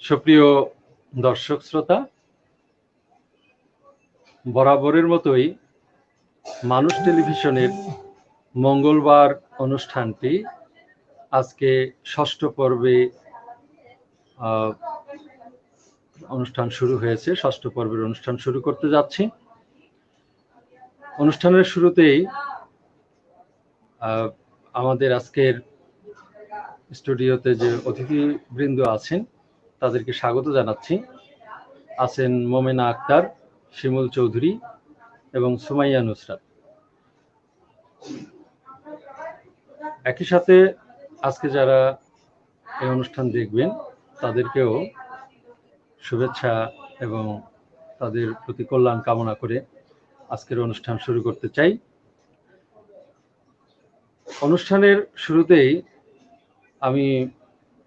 সুপ্রিয় দর্শক শ্রোতা, বরাবরের মতোই মানুষ টেলিভিশনের মঙ্গলবার অনুষ্ঠানটি আজকে ষষ্ঠ পর্বে অনুষ্ঠান শুরু হয়েছে। ষষ্ঠ পর্বের অনুষ্ঠান শুরু করতে যাচ্ছি। অনুষ্ঠানের শুরুতেই আমাদের আজকের স্টুডিওতে যে অতিথিবৃন্দ আছেন তাদেরকে স্বাগত জানাচ্ছি। আছেন মোমেনা আক্তার, শিমুল চৌধুরী এবং সুমাইয়া নুসরাত। একই সাথে আজকে যারা এই অনুষ্ঠান দেখবেন তাদেরকেও শুভেচ্ছা এবং তাদের প্রতি কল্যাণ কামনা করে আজকের অনুষ্ঠান শুরু করতে চাই। অনুষ্ঠানের শুরুতেই আমি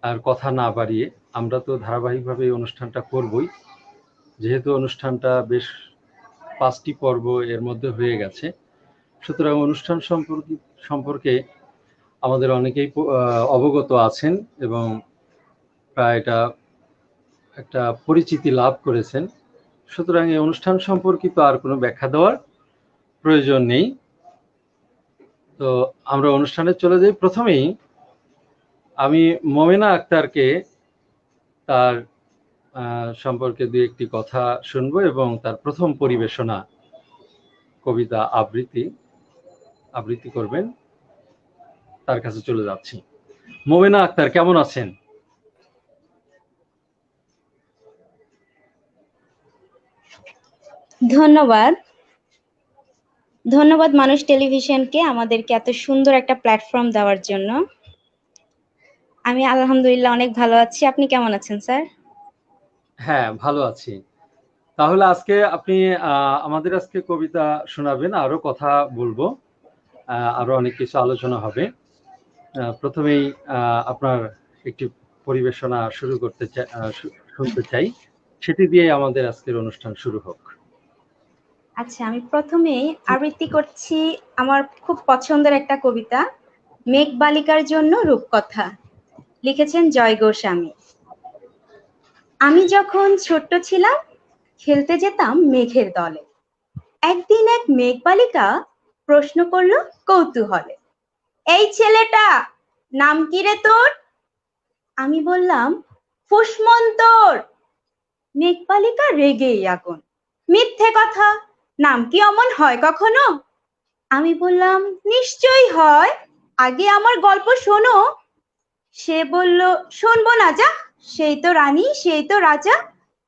আর কথা না বাড়িয়ে, আমরা তো ধারাবাহিকভাবে এই অনুষ্ঠানটা করবই, যেহেতু অনুষ্ঠানটা বেশ 5টি পর্ব এর মধ্যে হয়ে গেছে, সুতরাং অনুষ্ঠান সম্পর্কে আমাদের অনেকেই অবগত আছেন এবং প্রায় এটা একটা পরিচিতি লাভ করেছেন। সুতরাং এই অনুষ্ঠান সম্পর্কিত আর কোনো ব্যাখ্যা দেওয়ার প্রয়োজন নেই। তো আমরা অনুষ্ঠানে চলে যাই। প্রথমেই আমি মোমেনা আক্তারকে তার সম্পর্কে দু একটি কথা শুনবো এবং তার প্রথম পরিবেশনা কবিতা আবৃত্তি করবেন। তার কাছে চলে যাচ্ছি। মোমেনা আক্তার, কেমন আছেন? ধন্যবাদ মানুষ টেলিভিশনকে আমাদেরকে এত সুন্দর একটা প্ল্যাটফর্ম দেওয়ার জন্য। আমি আলহামদুলিল্লাহ অনেক ভালো আছি। আপনি কেমন আছেন স্যার? হ্যাঁ, ভালো আছি। তাহলে আজকে আপনি আমাদের আজকে কবিতা শোনাবেন, আরো কথা বলবো, আরো অনেক কিছু আলোচনা হবে। প্রথমেই আপনার একটি পরিবেশনা শুনতে চাই, সেটি দিয়ে আমাদের আজকের অনুষ্ঠান শুরু হোক। আচ্ছা, আমি প্রথমেই আবৃত্তি করছি আমার খুব পছন্দের একটা কবিতা, মেঘ বালিকার জন্য রূপকথা, লিখেছেন জয় গোস্বামী। আমি যখন ছোট্ট ছিলাম খেলতে যেতাম মেঘের দলে। একদিন এক মেঘ বালিকা প্রশ্ন করলো কৌতূহলে, এই ছেলেটা নাম কি রে তোর? আমি বললাম ফুসমন্তর। মেঘ বালিকা রেগেই আগুন, মিথ্যে কথা, নাম কি অমন হয় কখনো? আমি বললাম নিশ্চয়ই হয়, আগে আমার গল্প শোনো। সে বলল শুনবো না, যা, সেই তো রানী, সেই তো রাজা,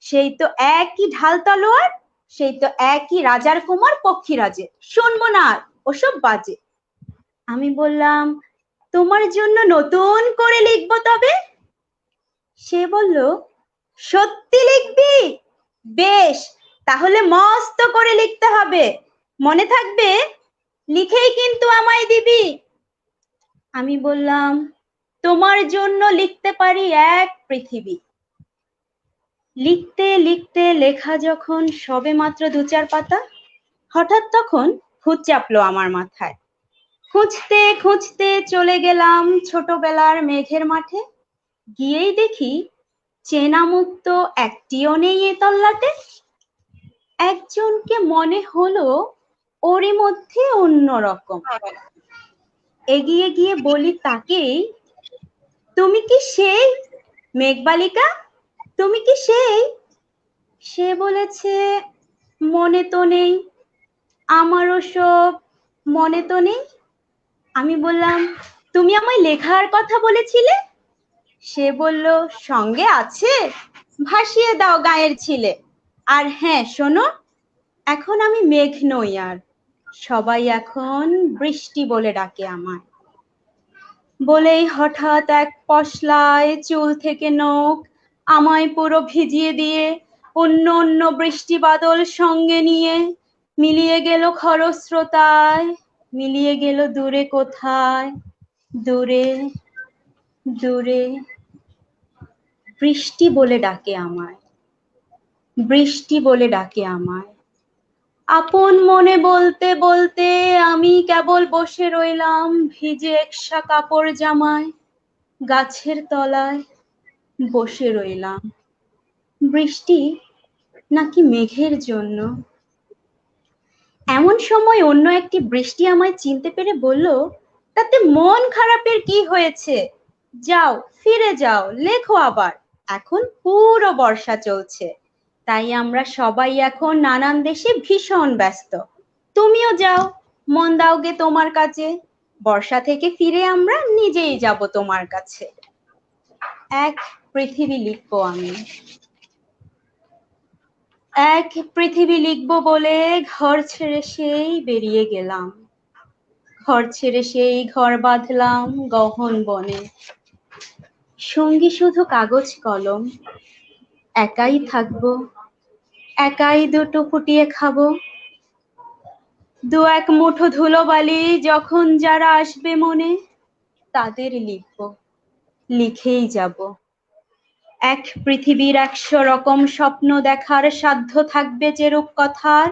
সেই তো একই ঢাল তলোয়ার, সেই তো একই রাজার কুমার পক্ষীরাজে, শুনবো না আর ওসব বাজে। আমি বললাম তোমার জন্য নতুন করে লিখবো তবে। সে বলল সত্যি লিখবি? বেশ, তাহলে মস্ত করে লিখতে হবে, মনে থাকবে, লিখেই কিন্তু আমায় দিবি। আমি বললাম তোমার জন্য লিখতে পারি এক পৃথিবী। লিখতে লিখতে লেখা যখন সবে মাত্র 2-4 পাতা, হঠাৎ তখন ভূত চাপলো আমার মাথায়। খুঁজতে খুঁজতে চলে গেলাম ছোটবেলার মেঘের মাঠে। গিয়েই দেখি চেনা মুখ তো একটিও নেই এ তল্লাটে। একজনকে মনে হলো ওরই মধ্যে অন্যরকম। এগিয়ে গিয়ে বলি তাকেই, তুমি কি সেই মেঘবালিকা? তুমি কি সেই? সে বলেছে মনে তো নেই, আমারও সব মনে তো নেই। আমি বললাম তুমি আমায় লেখার কথা বলেছিলে? সে বলল সঙ্গে আছে, ভাসিয়ে দাও গায়ের ছিলে। আর হ্যাঁ শোনো, এখন আমি মেঘ নই আর, সবাই এখন বৃষ্টি বলে ডাকে আমায়। বলেই হঠাৎ এক পশলায় চুল থেকে নখ আমায় পুরো ভিজিয়ে দিয়ে অন্য অন্য বৃষ্টি বাদল সঙ্গে নিয়ে মিলিয়ে গেল খরস্রোতায়, মিলিয়ে গেল দূরে কোথায়, দূরে দূরে। বৃষ্টি বলে ডাকে আমায়, বৃষ্টি বলে ডাকে আমায়। আপন মনে বলতে বলতে আমি কেবল বসে রইলাম ভিজে একসা কাপড় জামায়, গাছের তলায় বসে রইলাম। বৃষ্টি নাকি মেঘের জন্য? এমন সময় অন্য একটি বৃষ্টি আমায় চিনতে পেরে বলল, তাতে মন খারাপের কি হয়েছে? যাও, ফিরে যাও, লেখো আবার। এখন পুরো বর্ষা চলছে, তাই আমরা সবাই এখন নানান দেশে ভীষণ ব্যস্ত। তুমিও যাও, মন দাওগে তোমার কাজে। বর্ষা থেকে ফিরে আমরা নিজেই যাব তোমার কাছে। এক পৃথিবী লিখবো আমি, এক পৃথিবী লিখবো বলে ঘর ছেড়ে সেই বেরিয়ে গেলাম। ঘর ছেড়ে সেই ঘর বাঁধলাম গহন বনে। সঙ্গী শুধু কাগজ কলম, একাই থাকবো, একাই দুটো ফুটিয়ে খাবো। দু এক মুঠো ধুলোবালি যখন যারা আসবে মনে, তাদের লিখবো, লিখেই যাব। এক পৃথিবীর 100 রকম স্বপ্ন দেখার সাধ্য থাকবে যেরূপ কথার,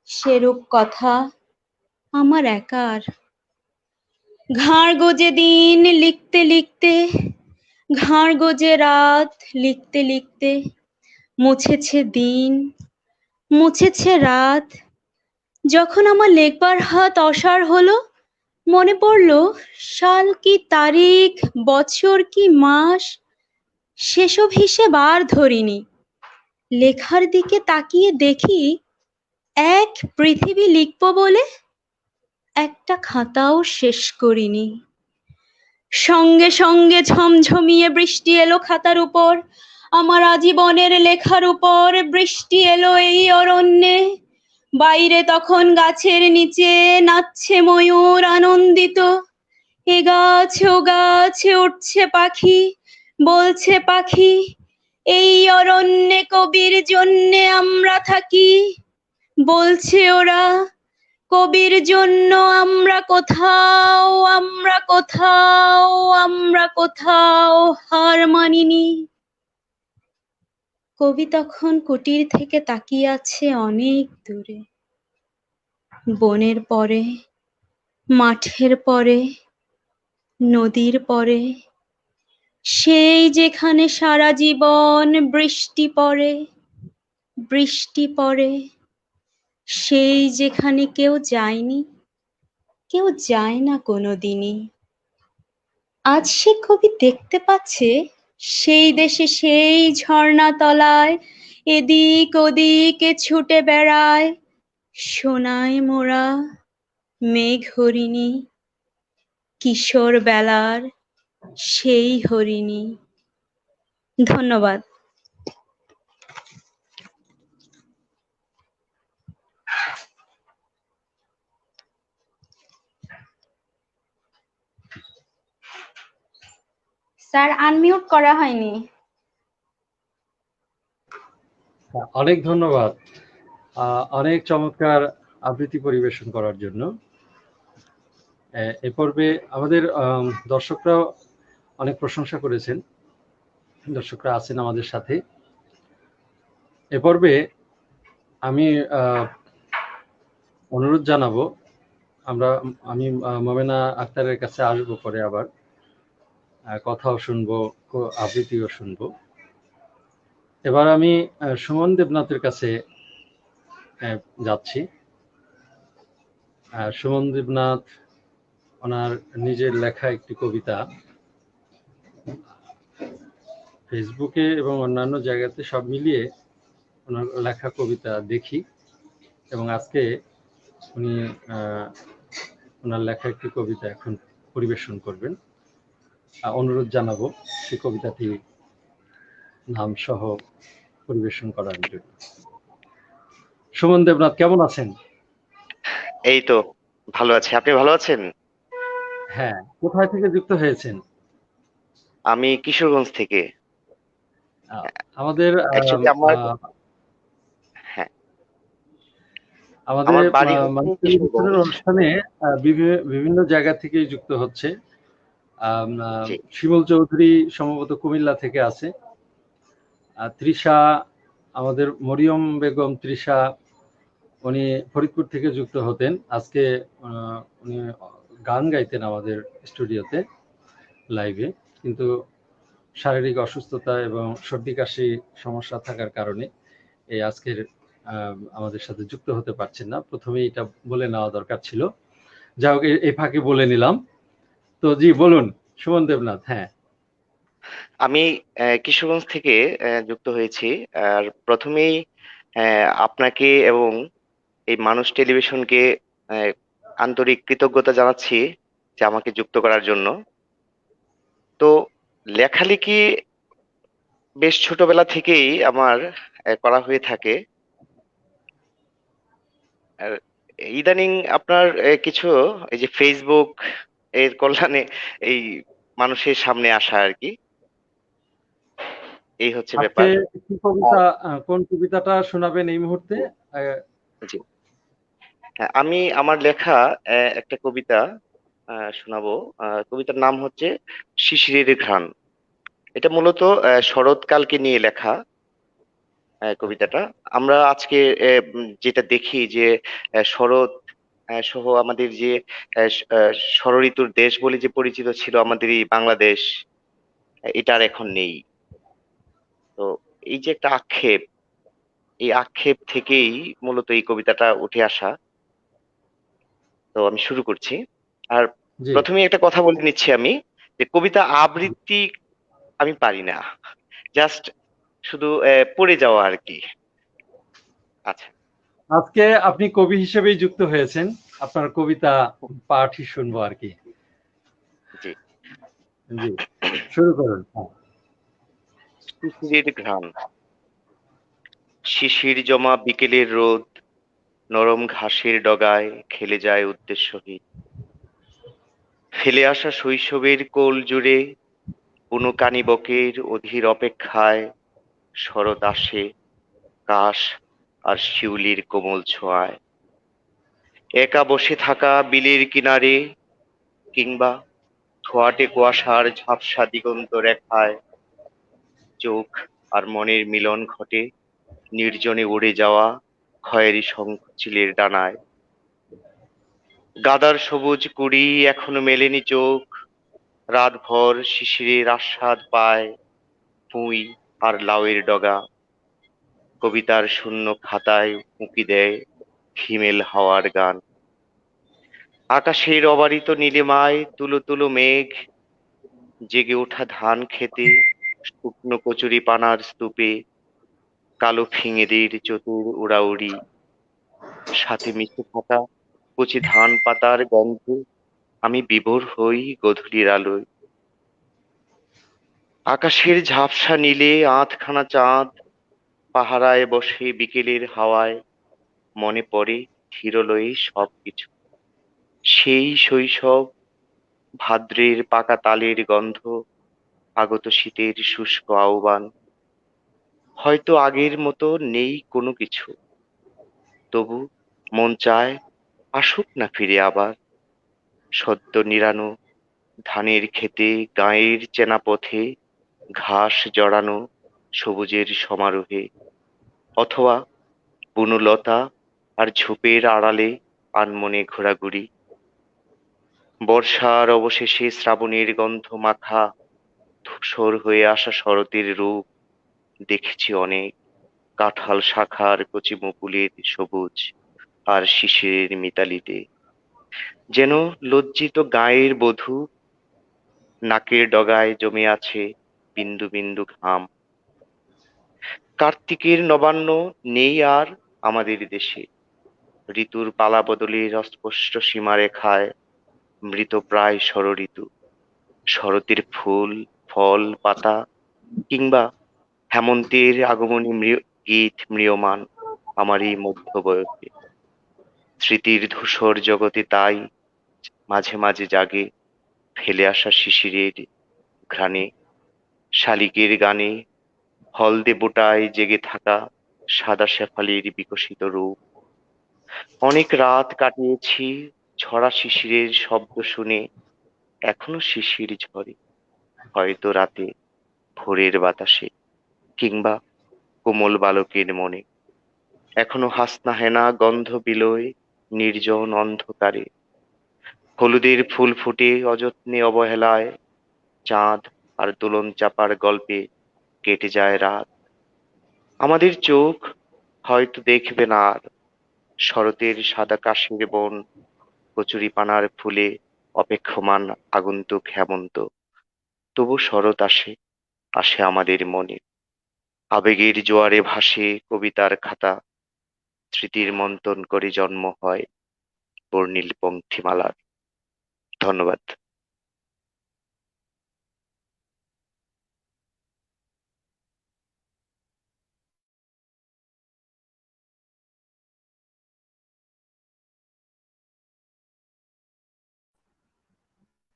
সেরূপ কথা আমার একার। ঘাড় গোজে দিন লিখতে লিখতে, ঘাড় গোজে রাত লিখতে লিখতে, মুছেছে দিন, মুছেছে রাত। যখন আমার লেখবার হাত অসাড় হলো, মনে পড়লো সাল কি তারিখ, বছর কি মাস, সেসব হিসেব আর ধরিনি। লেখার দিকে তাকিয়ে দেখি এক পৃথিবী লিখবো বলে একটা খাতাও শেষ করিনি। সঙ্গে সঙ্গে ঝমঝমিয়ে বৃষ্টি এলো খাতার উপর, আমার আজীবনের লেখার উপর। বৃষ্টি এলো এই অরণ্যে, বাইরে তখন গাছের নিচে নাচছে ময়ূর আনন্দিত। এ গাছ ও গাছে উঠছে পাখি, বলছে পাখি, এই অরণ্যে কবির জন্যে আমরা থাকি। বলছে ওরা, কবির জন্য আমরা কোথাও, আমরা কোথাও, আমরা কোথাও হার মানিনি। কবি তখন কুটির থেকে তাকিয়ে আছে অনেক দূরে, বনের পরে, মাঠের পরে, নদীর পরে, সেই যেখানে সারা জীবন বৃষ্টি পড়ে, বৃষ্টি পড়ে, সেই যেখানে কেউ যায়নি, কেউ যায় না কোনোদিনই। আজ সে কবি দেখতে পাচ্ছে সেই দেশে সেই ঝর্ণা তলায় এদিক ওদিকে ছুটে বেড়ায় সোনায় মোড়া মেঘ হরিণী, কিশোর বেলার সেই হরিণী। ধন্যবাদ। স্যার, আনমিউট করা হয়নি। অনেক ধন্যবাদ অনেক চমৎকার আবৃত্তি পরিবেশন করার জন্য। এ পর্বে আমাদের দর্শকরাও অনেক প্রশংসা করেছেন, দর্শকরা আছেন আমাদের সাথে। এ পর্বে আমি অনুরোধ জানাবো, আমি মোমেনা আক্তারের কাছে আসবো পরে, আবার কথাও শুনবো, আবৃত্তিও শুনবো। এবার আমি সুমন দেবনাথের কাছে যাচ্ছি। সুমন দেবনাথ ওনার নিজের লেখা একটি কবিতা ফেসবুকে এবং অন্যান্য জায়গাতে সব মিলিয়ে ওনার লেখা কবিতা দেখি, এবং আজকে উনি ওনার লেখা একটি কবিতা এখন পরিবেশন করবেন। অনুরোধ জানাবো সেই কবিতাটি নাম সহ পরিবেশন করার জন্য। সুমন দেবনাথ, কেমন আছেন? এই তো ভালো আছি, আপনি ভালো আছেন? হ্যাঁ, কোথায় থেকে যুক্ত হয়েছেন? আমি কিশোরগঞ্জ থেকে। আমাদের Actually আমার হ্যাঁ আমার বাড়ি হচ্ছে কিশোরগঞ্জ। অনুষ্ঠানে বিভিন্ন জায়গা থেকে যুক্ত হচ্ছে। জি। শিমুল চৌধুরী সম্ভবত কুমিল্লা থেকে আছে, তৃষা, আমাদের মরিয়ম বেগম তৃষা, উনি ফরিদপুর থেকে যুক্ত হতেন। আজকে উনি গান গাইতেন আমাদের স্টুডিওতে লাইভে, কিন্তু শারীরিক অসুস্থতা এবং সর্দি কাশি সমস্যা থাকার কারণে এই আজকের আমাদের সাথে যুক্ত হতে পারছেন না। প্রথমেই এটা বলে নেওয়া দরকার ছিল। যাই হোক, এই ফাঁকে বলে নিলাম। তো জি বলুন সুমন দেবনাথ। হ্যাঁ, আমি কিশোরগঞ্জ থেকে যুক্ত হয়েছি। আর প্রথমেই আপনাকে এবং এই মানুষ টেলিভিশনকে আহ, আন্তরিক কৃতজ্ঞতা জানাচ্ছি যে আমাকে যুক্ত করার জন্য। তো লেখালেখি বেশ ছোটবেলা থেকেই আমার করা হয়ে থাকে। আর ইদানিং আপনার কিছু এই যে ফেসবুক এর কল্যাণে এই মানুষের সামনে আসা আর কি, এই হচ্ছে আজকে ব্যাপার। কি কবিতা, কোন কবিতাটা শোনাবেন এই মুহূর্তে? আহ, জি, হ্যাঁ, আমি আমার লেখা একটা কবিতা শোনাবো। কবিতার নাম হচ্ছে শিশিরের ঘ্রাণ। এটা মূলত শরৎকালকে নিয়ে লেখা কবিতাটা। আমরা আজকে যেটা দেখি যে শরৎ সহ আমাদের যে ষড় ঋতুর দেশ বলে যে পরিচিত ছিল আমাদের এই বাংলাদেশ, এটা আর এখন নেই। তো এই যে একটা আক্ষেপ, এই আক্ষেপ থেকেই মূলত এই কবিতাটা উঠে আসা। তো আমি শুরু করছি। আর জি, প্রথমে একটা কথা বলে নিচ্ছি আমি, যে কবিতা আবৃত্তি আমি পারি না, জাস্ট শুধু পড়ে যাওয়া আর কি। আচ্ছা। আজকে আপনি কবি হিসেবেই যুক্ত হয়েছেন, আপনার কবিতা পাঠই শুনবো আর কি। জি। জি, শুরু করুন। হ্যাঁ, শিশিরের ঘ্রাণ। শিশির জমা বিকেলের রোদ নরম ঘাসের ডগায় খেলে যায় উদ্দেশ্যহীন। ফেলে আসা শৈশবের কোল জুড়ে বুনো কানিবকের অধীর অপেক্ষায় শরৎ আসে কাশ আর শিউলির কোমল ছোঁয়ায়। একা বসে থাকা বিলের কিনারে কিংবা ধোঁয়াটে কুয়াশার ঝাপসা দিগন্ত রেখায় চোখ আর মনের মিলন ঘটে নির্জনে উড়ে যাওয়া খয়েরি শঙ্খচিলের ডানায়। গাদার সবুজ কুড়ি এখনো মেলেনি চোখ, রাতভর শিশিরের আস্বাদ পায় পুঁই আর লাউয়ের ডগা। কবিতার শূন্য খাতায় উঁকি দেয় হিমেল হাওয়ার গান। আকাশের অবারিত নীলিমায় তুলো তুলো মেঘ, জেগে ওঠা ধান খেতে শুকনো কচুরি পানার স্তূপে কালো ফিঙেদের চতুর উড়াউড়ি, সাথে মিশে থাকা কচি ধান পাতার গন্ধে আমি বিভোর হই গোধূলির আলোয়। আকাশের ঝাপসা নীলে আধখানা চাঁদ পাহারায় বসে বিকেলের হাওয়ায় মনে পড়ে হিরোলয়ে সবকিছু। সেই শৈশব, ভাদ্রের পাকা তালের গন্ধ, আগত শীতের শুষ্ক আহ্বান। হয়তো আগের মতো নেই কোনো কিছু, তবু মন চায় আসুক না ফিরে আবার। সদ্য নিড়ানো ধানের ক্ষেতে গাঁয়ের চেনা পথে ঘাস জড়ানো সবুজের সমারোহে, অথবা বনলতা আর ঝোপের আড়ালে আনমনে ঘোরাঘুরি। বর্ষার অবশেষে শ্রাবণের গন্ধ মাখা ধূসর হয়ে আসা শরতের রূপ দেখেছি অনেক। কাঁঠাল শাখার কচি মুকুলের সবুজ আর শিশিরের মিতালিতে যেন লজ্জিত গায়ের বধূ, নাকের ডগায় জমে আছে বিন্দু বিন্দু ঘাম। কার্তিকের নবান্ন নেই আর আমাদের দেশে, ঋতুর পালা বদলের অস্পষ্ট সীমারেখায় মৃতপ্রায় ষড়ঋতু। শরতের ফুল ফল পাতা কিংবা হেমন্তের আগমনী গীত ম্রিয়মান আমার এই মধ্য বয়সে। স্মৃতির ধূসর জগতে তাই মাঝে মাঝে জাগে ফেলে আসা শিশিরের ঘ্রাণে, শালিকের গানে, হলদে বোটায় জেগে থাকা সাদা শেফালির বিকশিত রূপ। অনেক রাত কাটিয়েছি ঝরা শিশিরের শব্দ শুনে, এখনো শিশির ঝরে, হয়তো রাতে ভোরের বাতাসে কিংবা কোমল বালকের মনে। এখনো হাসনা হেনা গন্ধ বিলোয় নির্জন অন্ধকারে। হলুদের ফুল ফুটে অযত্নে অবহেলায়, চাঁদ আর দোলন চাপার গল্পে কেটে যায় রাত। আমাদের চোখ হয়তো দেখবে না আর শরতের সাদা কাশ্মীর বন, কচুরিপানার ফুলে অপেক্ষমান আগন্তুক হেমন্ত। তবু শরৎ আসে, আসে আমাদের মনে। আবেগের জোয়ারে ভাসে কবিতার খাতা, স্মৃতির মন্থন করে জন্ম হয় বর্ণিল পংক্তিমালার। ধন্যবাদ।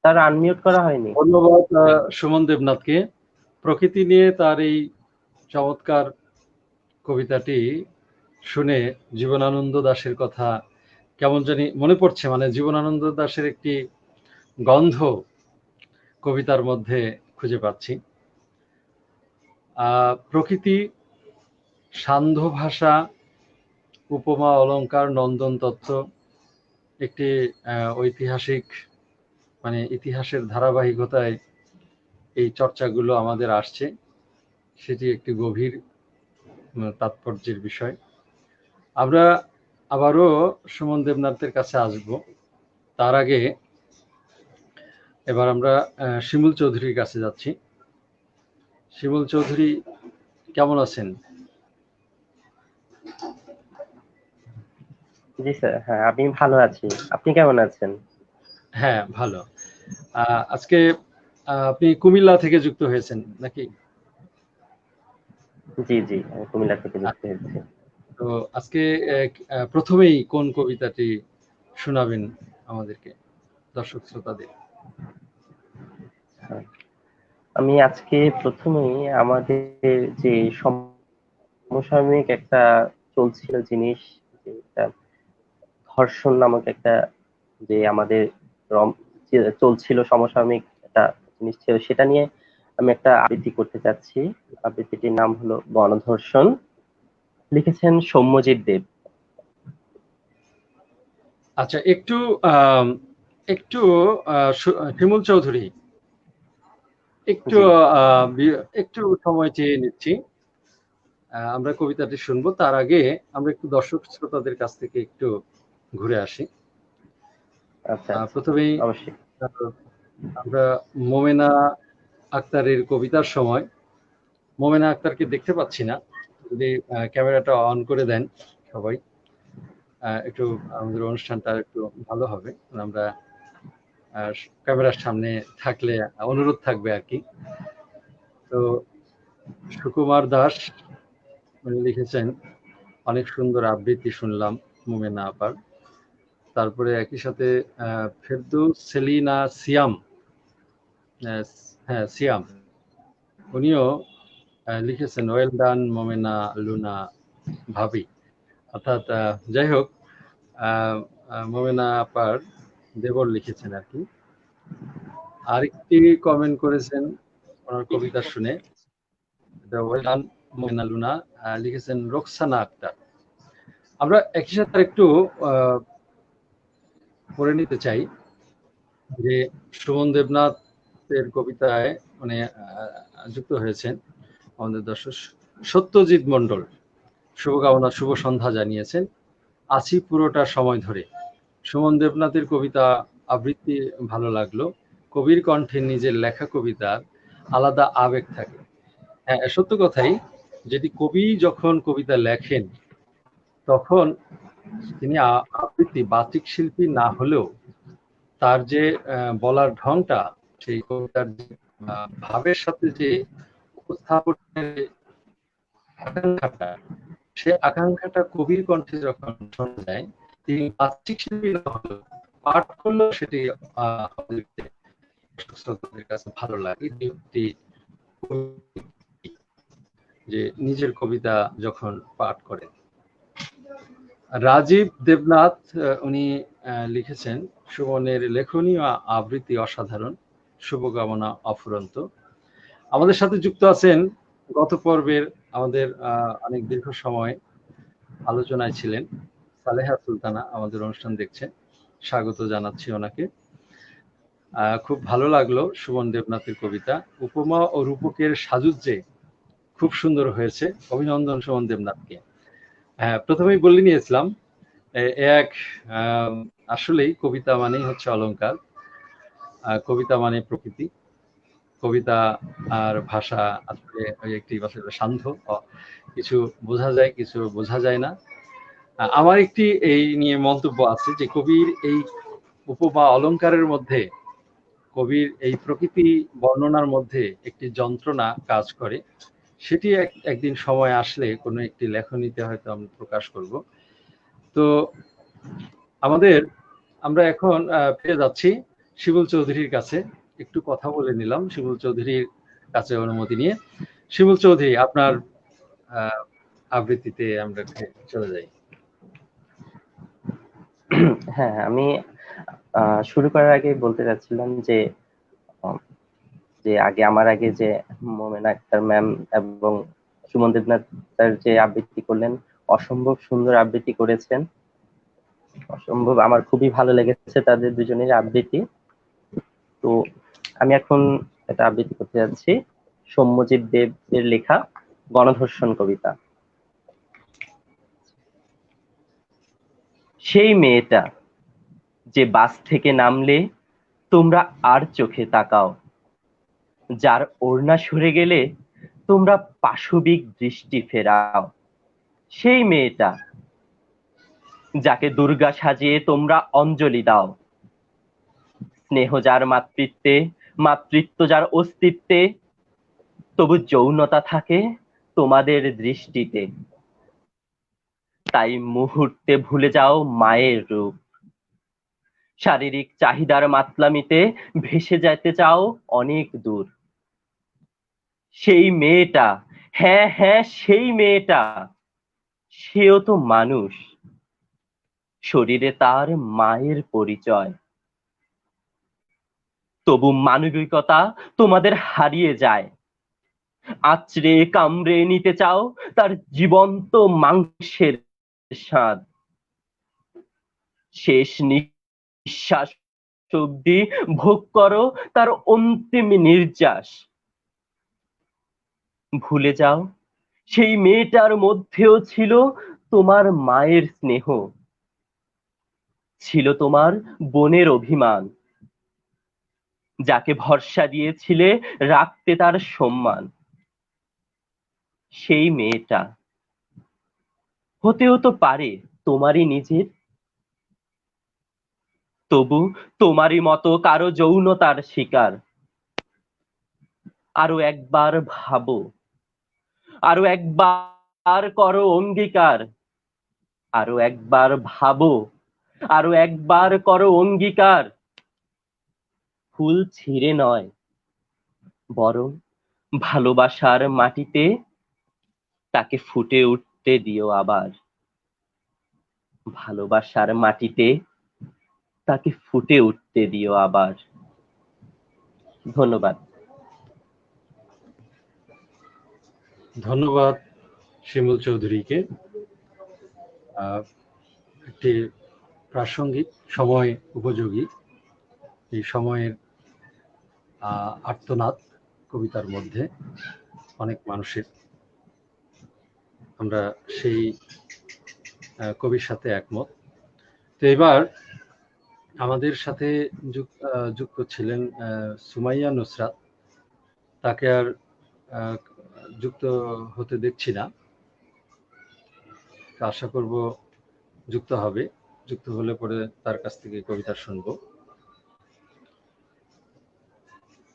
তার আনমিউট করা হয়নি। ধন্যবাদ সুমন দেবনাথকে। প্রকৃতি নিয়ে তার এই চমৎকার কবিতাটি শুনে জীবনানন্দ দাশের কথা কেমন জানি মনে পড়ছে। মানে জীবনানন্দ দাশের একটি গন্ধ কবিতার মধ্যে খুঁজে পাচ্ছি। প্রকৃতি, সান্ধ্য ভাষা, উপমা অলংকার, নন্দন তত্ত্ব, একটি ঐতিহাসিক মানে ইতিহাসের ধারাবাহিকতায় এই চর্চাগুলো আমাদের আসছে, সেটি একটি গভীর তাৎপর্যের বিষয়। আমরা আবারও সুমন দেবনাথের কাছে আসব। তার আগে এবার আমরা শিমুল চৌধুরীর কাছে যাচ্ছি। শিমুল চৌধুরী কেমন আছেন? জি স্যার, হ্যাঁ আমি ভালো আছি। আপনি কেমন আছেন? হ্যাঁ, ভালো। আজকে আপনি কুমিল্লা থেকে যুক্ত হয়েছেন নাকি? জি জি, আমি কুমিল্লা থেকে যুক্ত হয়েছি। তো আজকে প্রথমেই কোন কবিতাটি শোনাবেন আমাদেরকে, দর্শক শ্রোতাদের? আমি আজকে প্রথমেই আমাদের যে সমসাময়িক একটা চলছিল জিনিস, যেটা ধর্ষণ নামক একটা, যে আমাদের চলছিল সমসাময়িক একটা জিনিস ছিল, সেটা নিয়ে আমি একটা আবৃত্তি করতে চাচ্ছি। আবৃত্তিটির নাম হলো গণধর্ষণ। লিখেছেন সৌম্যজিৎ দেব। আচ্ছা, একটু একটু শিমুল চৌধুরী, একটু জি একটু সময় চেয়ে নিচ্ছি। আমরা কবিতাটি শুনবো, তার আগে আমরা একটু দর্শক শ্রোতাদের কাছ থেকে একটু ঘুরে আসি। আচ্ছা আচ্ছা, প্রথমেই অবশ্যই। আমরা মোমেনা আক্তারের কবিতার সময়, মোমেনা আক্তারকে দেখতে পাচ্ছি না, যদি ক্যামেরাটা অন করে দেন সবাই, একটু আমাদের অনুষ্ঠানটা একটু ভালো হবে। আমরা ক্যামেরার সামনে থাকলে অনুরোধ থাকবে আর কি। তো সুকুমার দাস উনি লিখেছেন, অনেক সুন্দর আবৃত্তি শুনলাম মোমেনা আপার। তারপরে একই সাথে ফেরদৌস সেলিনা সিয়াম, হ্যাঁ সিয়াম, উনিও লিখেছেন, ওয়েল ডান মোমেনা লুনা ভাবি। অর্থাৎ যাই হোক, মোমেনা আপার দেবর লিখেছেন আর কি। আরেকটি কমেন্ট করেছেন ওনার কবিতা শুনে, ওয়েল ডান মোমেনা লুনা, লিখেছেন রোকসানা আক্তার। আমরা একই সাথে একটু পড়ে নিতে চাই যে সুমন দেবনাথের কবিতায় মানে যুক্ত হয়েছেন আমাদের দর্শক সত্যজিৎ মণ্ডল, শুভকামনা, শুভ সন্ধ্যা জানিয়েছেন। আছি পুরোটা সময় ধরে। সুমন দেবনাথের কবিতা আবৃত্তি ভালো লাগলো। কবির কণ্ঠে নিজের লেখা কবিতার আলাদা আবেগ থাকে। হ্যাঁ, সত্য কথাই, যেটি কবি যখন কবিতা লেখেন তখন তিনি আবৃত্তি বাচিক শিল্পী না হলেও তার যে বলার ঢংটা, সেই কবিতার ভাবের সাথে যে উপস্থাপনের আকাঙ্ক্ষাটা, সে আকাঙ্ক্ষাটা কবির কণ্ঠে যখন শোনা যায়, তিনি বাচিক শিল্পী না হলেও পাঠ করলেও সেটি শ্রোতাদের কাছে ভালো লাগে। যে নিজের কবিতা যখন পাঠ করেন। রাজীব দেবনাথ উনি লিখেছেন, সুমনের লেখনী ও আবৃত্তি অসাধারণ, শুভকামনা অফুরন্ত। আমাদের সাথে যুক্ত আছেন গত পর্বের আমাদের অনেক দীর্ঘ সময় আলোচনায় ছিলেন সালেহা সুলতানা, আমাদের অনুষ্ঠান দেখছেন, স্বাগত জানাচ্ছি ওনাকে। খুব ভালো লাগলো সুমন দেবনাথের কবিতা। উপমা ও রূপকের সাজুজ্যে খুব সুন্দর হয়েছে। অভিনন্দন সুমন দেবনাথকে। হ্যাঁ, প্রথমেই বলে নিয়েছিলাম এক আসলেই কবিতা মানেই হচ্ছে অলংকার, কবিতা মানে প্রকৃতি, কবিতা আর ভাষা আসলে ওই একটি আসলে সান্ধ্য, কিছু বোঝা যায় কিছু বোঝা যায় না। আমার একটি এই নিয়ে মন্তব্য আছে যে কবির এই উপমা অলংকারের মধ্যে, কবির এই প্রকৃতি বর্ণনার মধ্যে একটি যন্ত্রণা কাজ করে। সেটি একদিন সময় আসলে কোনো একটি লেখনীতে হয়তো আমরা প্রকাশ করব। তো আমরা এখন পেয়ে যাচ্ছি শিবুল চৌধুরীর কাছে। একটু কথা বলে নিলাম শিবুল চৌধুরীর কাছে অনুমতি নিয়ে। শিবুল চৌধুরী, আপনার আবৃত্তিতে আমরা চলে যাই। হ্যাঁ, আমি শুরু করার আগে বলতে চাচ্ছিলাম যে আমার আগে যে মোমেনা আক্তার ম্যাম এবং সুমন দেবনাথ স্যার যে আবৃত্তি করলেন, অসম্ভব সুন্দর আবৃত্তি করেছেন। অসম্ভব, আমার খুবই ভালো লেগেছে তাদের দুজনের আবৃত্তি। তো আমি এখন একটা আবৃত্তি করতে যাচ্ছি সৌম্যজিৎ দেবের লেখা গণধর্ষণ কবিতা। সেই মেয়েটা যে বাস থেকে নামলে তোমরা আর চোখে তাকাও, যার ওড়না সরে গেলে তোমরা পাশবিক দৃষ্টি ফেরাও। সেই মেয়েটা যাকে দুর্গা সাজিয়ে তোমরা অঞ্জলি দাও, স্নেহ যার মাতৃত্বে, মাতৃত্ব যার অস্তিত্বে, তবু যৌনতা থাকে তোমাদের দৃষ্টিতে। তাই মুহূর্তে ভুলে যাও মায়ের রূপ, শারীরিক চাহিদার মাতলামিতে ভেসে যেতে চাও অনেক দূর। সেই মেয়েটা, হ্যাঁ হ্যাঁ সেই মেয়েটা, সেও তো মানুষ, শরীরে তার মায়ের পরিচয়। তবু মানবিকতা তোমাদের হারিয়ে যায়, আঁচড়ে কামড়ে নিতে চাও তার জীবন্ত মাংসের স্বাদ। শেষ নিঃশ্বাস অবধি ভোগ করো তার অন্তিম নির্যাস। ভুলে যাও সেই মেয়েটার মধ্যেও ছিল তোমার মায়ের স্নেহ, ছিল তোমার বোনের অভিমান, যাকে ভরসা দিয়েছিলে রাখতে তার সম্মান। সেই মেয়েটা হতেও তো পারে তোমারই নিজের, তবু তোমারই মতো কারো যৌনতার শিকার। আরো একবার ভাবো, আরো একবার করো অঙ্গীকার, আরো একবার ভাবো, আরো একবার করো অঙ্গীকার। ফুল ছিঁড়ে নয়, বরং ভালোবাসার মাটিতে তাকে ফুটে উঠতে দিও আবার। ভালোবাসার মাটিতে তাকে ফুটে উঠতে দিও আবার। ধন্যবাদ। ধন্যবাদ শিমুল চৌধুরীকে। একটি প্রাসঙ্গিক, সময় উপযোগী, এই সময়ের আর্তনাদ কবিতার মধ্যে অনেক মানুষের, আমরা সেই কবির সাথে একমত। তো এবার আমাদের সাথে যুক্ত ছিলেন সুমাইয়া নুসরাত। তাকে আর যুক্ত হতে দেখছি না, আশা করব যুক্ত হবে। যুক্ত হলে পরে তার কাছ থেকে কবিতা শুনবো।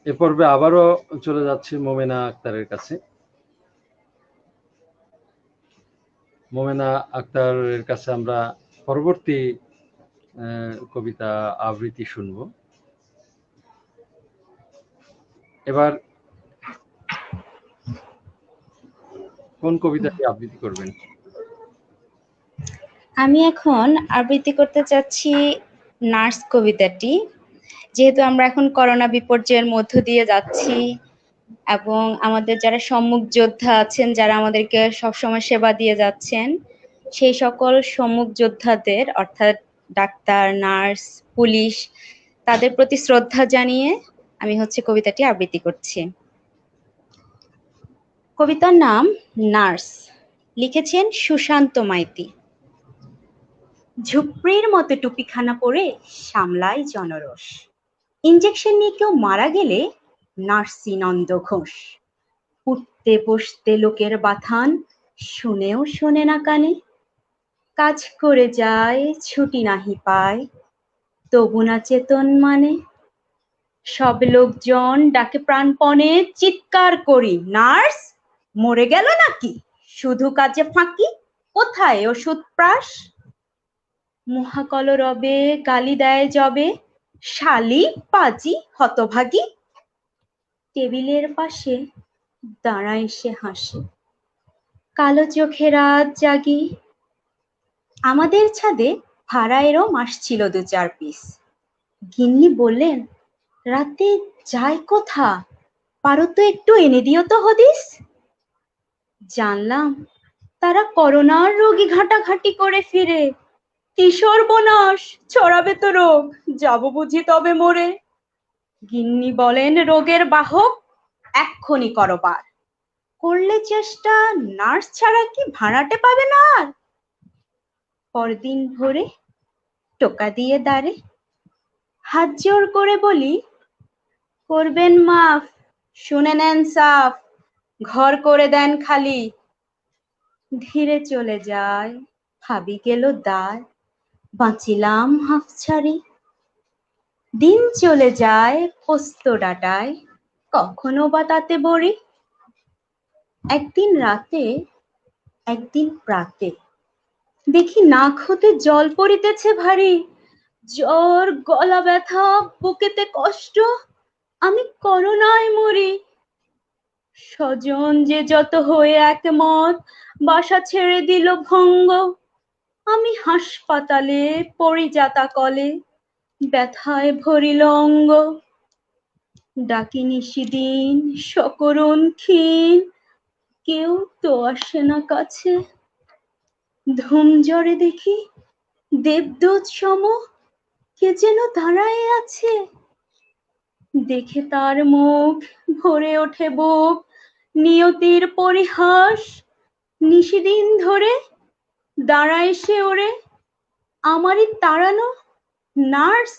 এ পর্বে আবারও চলে যাচ্ছি মোমেনা আক্তারের কাছে। মোমেনা আক্তারের কাছে আমরা পরবর্তী কবিতা আবৃত্তি শুনব। এবার কোন কবিতাটি আবৃত্তি করবেন? আমি এখন আবৃত্তি করতে চাচ্ছি নার্স কবিতাটি। যেহেতু আমরা এখন করোনা বিপর্যয়ের মধ্য দিয়ে যাচ্ছি এবং আমাদের যারা সম্মুখ যোদ্ধা আছেন, যারা আমাদেরকে সবসময় সেবা দিয়ে যাচ্ছেন, সেই সকল সম্মুখ যোদ্ধাদের অর্থাৎ ডাক্তার, নার্স, পুলিশ, তাদের প্রতি শ্রদ্ধা জানিয়ে আমি কবিতাটি আবৃত্তি করছি। কবিতার নাম নার্স, লিখেছেন সুশান্ত মাইতি। ঝুপড়ির মতো টুপিখানা পরে সামলায় জনরস, ইঞ্জেকশন নিয়ে কেউ মারা গেলে নার্সি নন্দ ঘোষ। উঠতে বসতে লোকের বাথান শুনেও শোনে না কানে, কাজ করে যায় ছুটি নাহি পায় তবু না চেতন মানে। সব লোকজন ডাকে প্রাণপণে, চিৎকার করি নার্স মরে গেল নাকি, শুধু কাজে ফাঁকি, কোথায় ওষুধ প্রাস। মহাকলরবে গালি দেয় যবে, শালি পাজি হতভাগী। টেবিলের পাশে দাঁড়ায় সে হাসে, কালো চোখে রাত জাগি। আমাদের ছাদে ভাড়া এরম আসছিল 2-4 পিস। গিন্নি বললেন, রাতে যায় কোথা, পারো তো একটু এনে দিও তো হদিস। জানলাম তারা করোনার রোগী ঘাটাঘাটি করে ফিরে, কি সর্বনাশ ছড়াবে তো রোগ, যাব বুঝি তবে মরে। গিন্নি বলেন, রোগের বাহক এক্ষুনি করো বার, করলে চেষ্টা নার্স ছাড়া কি ভাড়াটে পাবে না আর। পরদিন ভোরে টোকা দিয়ে দাঁড়ে, হাত জোর করে বলি, করবেন মাফ, শুনে নেন সাফ, ঘর করে দেন খালি। ধীরে চলে যায়, ভাবি গেল দায়, বাঁচিলাম হাফ ছাড়ি। দিন চলে যায় পোস্ত ডাটায়, কখনো বা তাতে বড়ি। একদিন রাতে একদিন প্রাতে দেখি নাক হতে জল পড়িতেছে ভারী, জ্বর গলা ব্যথা বুকেতে কষ্ট, আমি করোনায় মরি। স্বজন যে যত হয়ে একমত, বাসা ছেড়ে দিল ভঙ্গ। আমি হাসপাতালে পড়ি যাতা কলে, ব্যথায় ভরিল অঙ্গ। ডাকি নিশিদিন সকরুণ ক্ষীণ, কেউ তো আসে না কাছে। ধুম জ্বরে দেখি দেবদূত সম কে যেন দাঁড়ায় আছে। দেখে তার মুখ ভরে ওঠে বুক, নিয়তির পরিহাস। নিশিদিন ধরে দাঁড়ায় সে ওরে, আমারই তাড়ানো নার্স।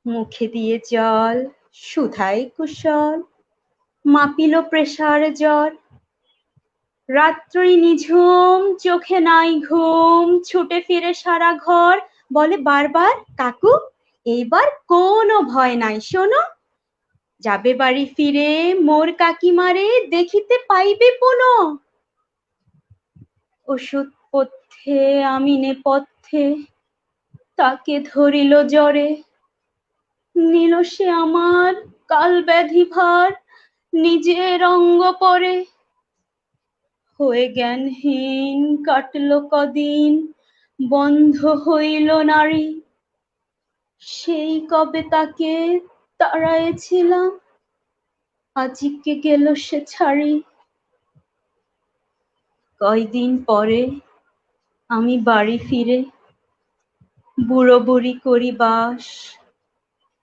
মুখে দিয়ে জল শুধাই কুশল, মাপিল প্রেসার জ্বর। রাত্রি নিঝুম চোখে নাই ঘুম, ছুটে ফিরে সারা ঘর, বলে বারবার, কাকু এইবার কোনো ভয় নাই শোনো। যাবে বাড়ি ফিরে মোর কাকিমারে দেখিতে পাইবে পুনঃ। ওষুধ পথ্যে আমি নেপথ্যে, তাকে ধরিল জ্বরে। নিল সে আমার কাল ব্যাধি ভার, নিজের অঙ্গ পরে। হয়ে জ্ঞানহীন কাটলো কদিন, বন্ধ হইল নারী। সেই কবে তাকে তাড়াইছিলাম, আজিকে গেল সে ছাড়ি। কয়দিন পরে আমি বাড়ি ফিরে, বুড়ো বুড়ি করি বাস।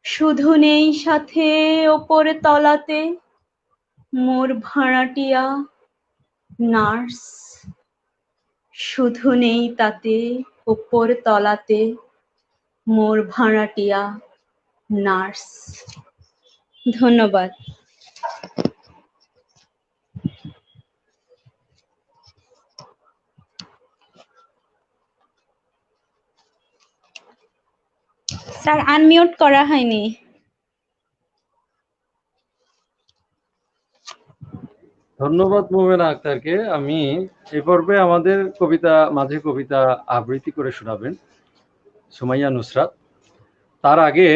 শুধু নেই সাথে ওপরে তলাতে মোর ভাড়াটিয়া নার্স। শুধু নেই তাতে ওপর তলাতে মোর ভাড়াটিয়া নার্স। ধন্যবাদ। স্যার আনমিউট করা হয়নি। ধন্যবাদ মোমেনা আক্তারকে। আমি এই পর্বে আমাদের মাঝে কবিতা আবৃত্তি করে শোনাবেন সুমাইয়া নুসরাত। তার আগে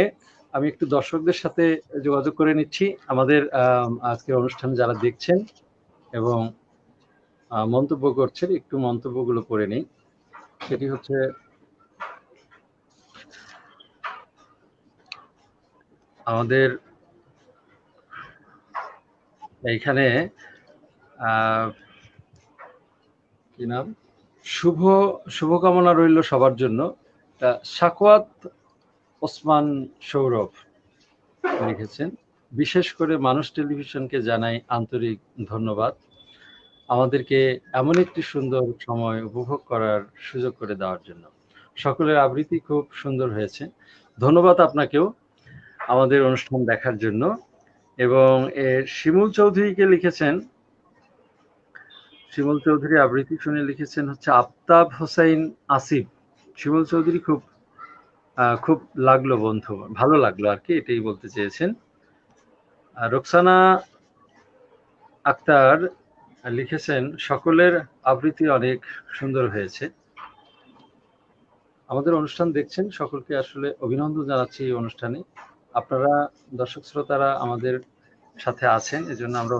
আমি একটু দর্শকদের সাথে যোগাযোগ করে নিচ্ছি, আমাদের আজকের অনুষ্ঠান যারা দেখছেন এবং মন্তব্য করছেন, একটু মন্তব্যগুলো করে নিই। সেটি হচ্ছে, আমাদের এইখানে কি নাম, শুভকামনা রইল সবার জন্য। সাকওয়াত ওসমান সৌরভ লিখেছেন, বিশেষ করে মানুষ টেলিভিশনকে জানাই আন্তরিক ধন্যবাদ আমাদেরকে এমন একটি সুন্দর সময় উপভোগ করার সুযোগ করে দেওয়ার জন্য। সকলের আবৃত্তি খুব সুন্দর হয়েছে। ধন্যবাদ আপনাকেও আমাদের অনুষ্ঠান দেখার জন্য। এবং শিমুল চৌধুরীকে লিখেছেন, শিমুল চৌধুরী আবৃত্তি শুনে লিখেছেন হচ্ছে আফতাব হোসাইন আসিফ। শিমুল চৌধুরী খুব লাগলো বন্ধু, ভালো লাগলো আর কি, এটাই বলতে চেয়েছেন। রোকসানা আক্তার লিখেছেন, সকলের আবৃত্তি অনেক সুন্দর হয়েছে। আমাদের অনুষ্ঠান দেখছেন, সকলকে আসলে অভিনন্দন জানাচ্ছি এই অনুষ্ঠানে। আপনারা দর্শক শ্রোতারা আমাদের সাথে আছেন, এজন্য আমরা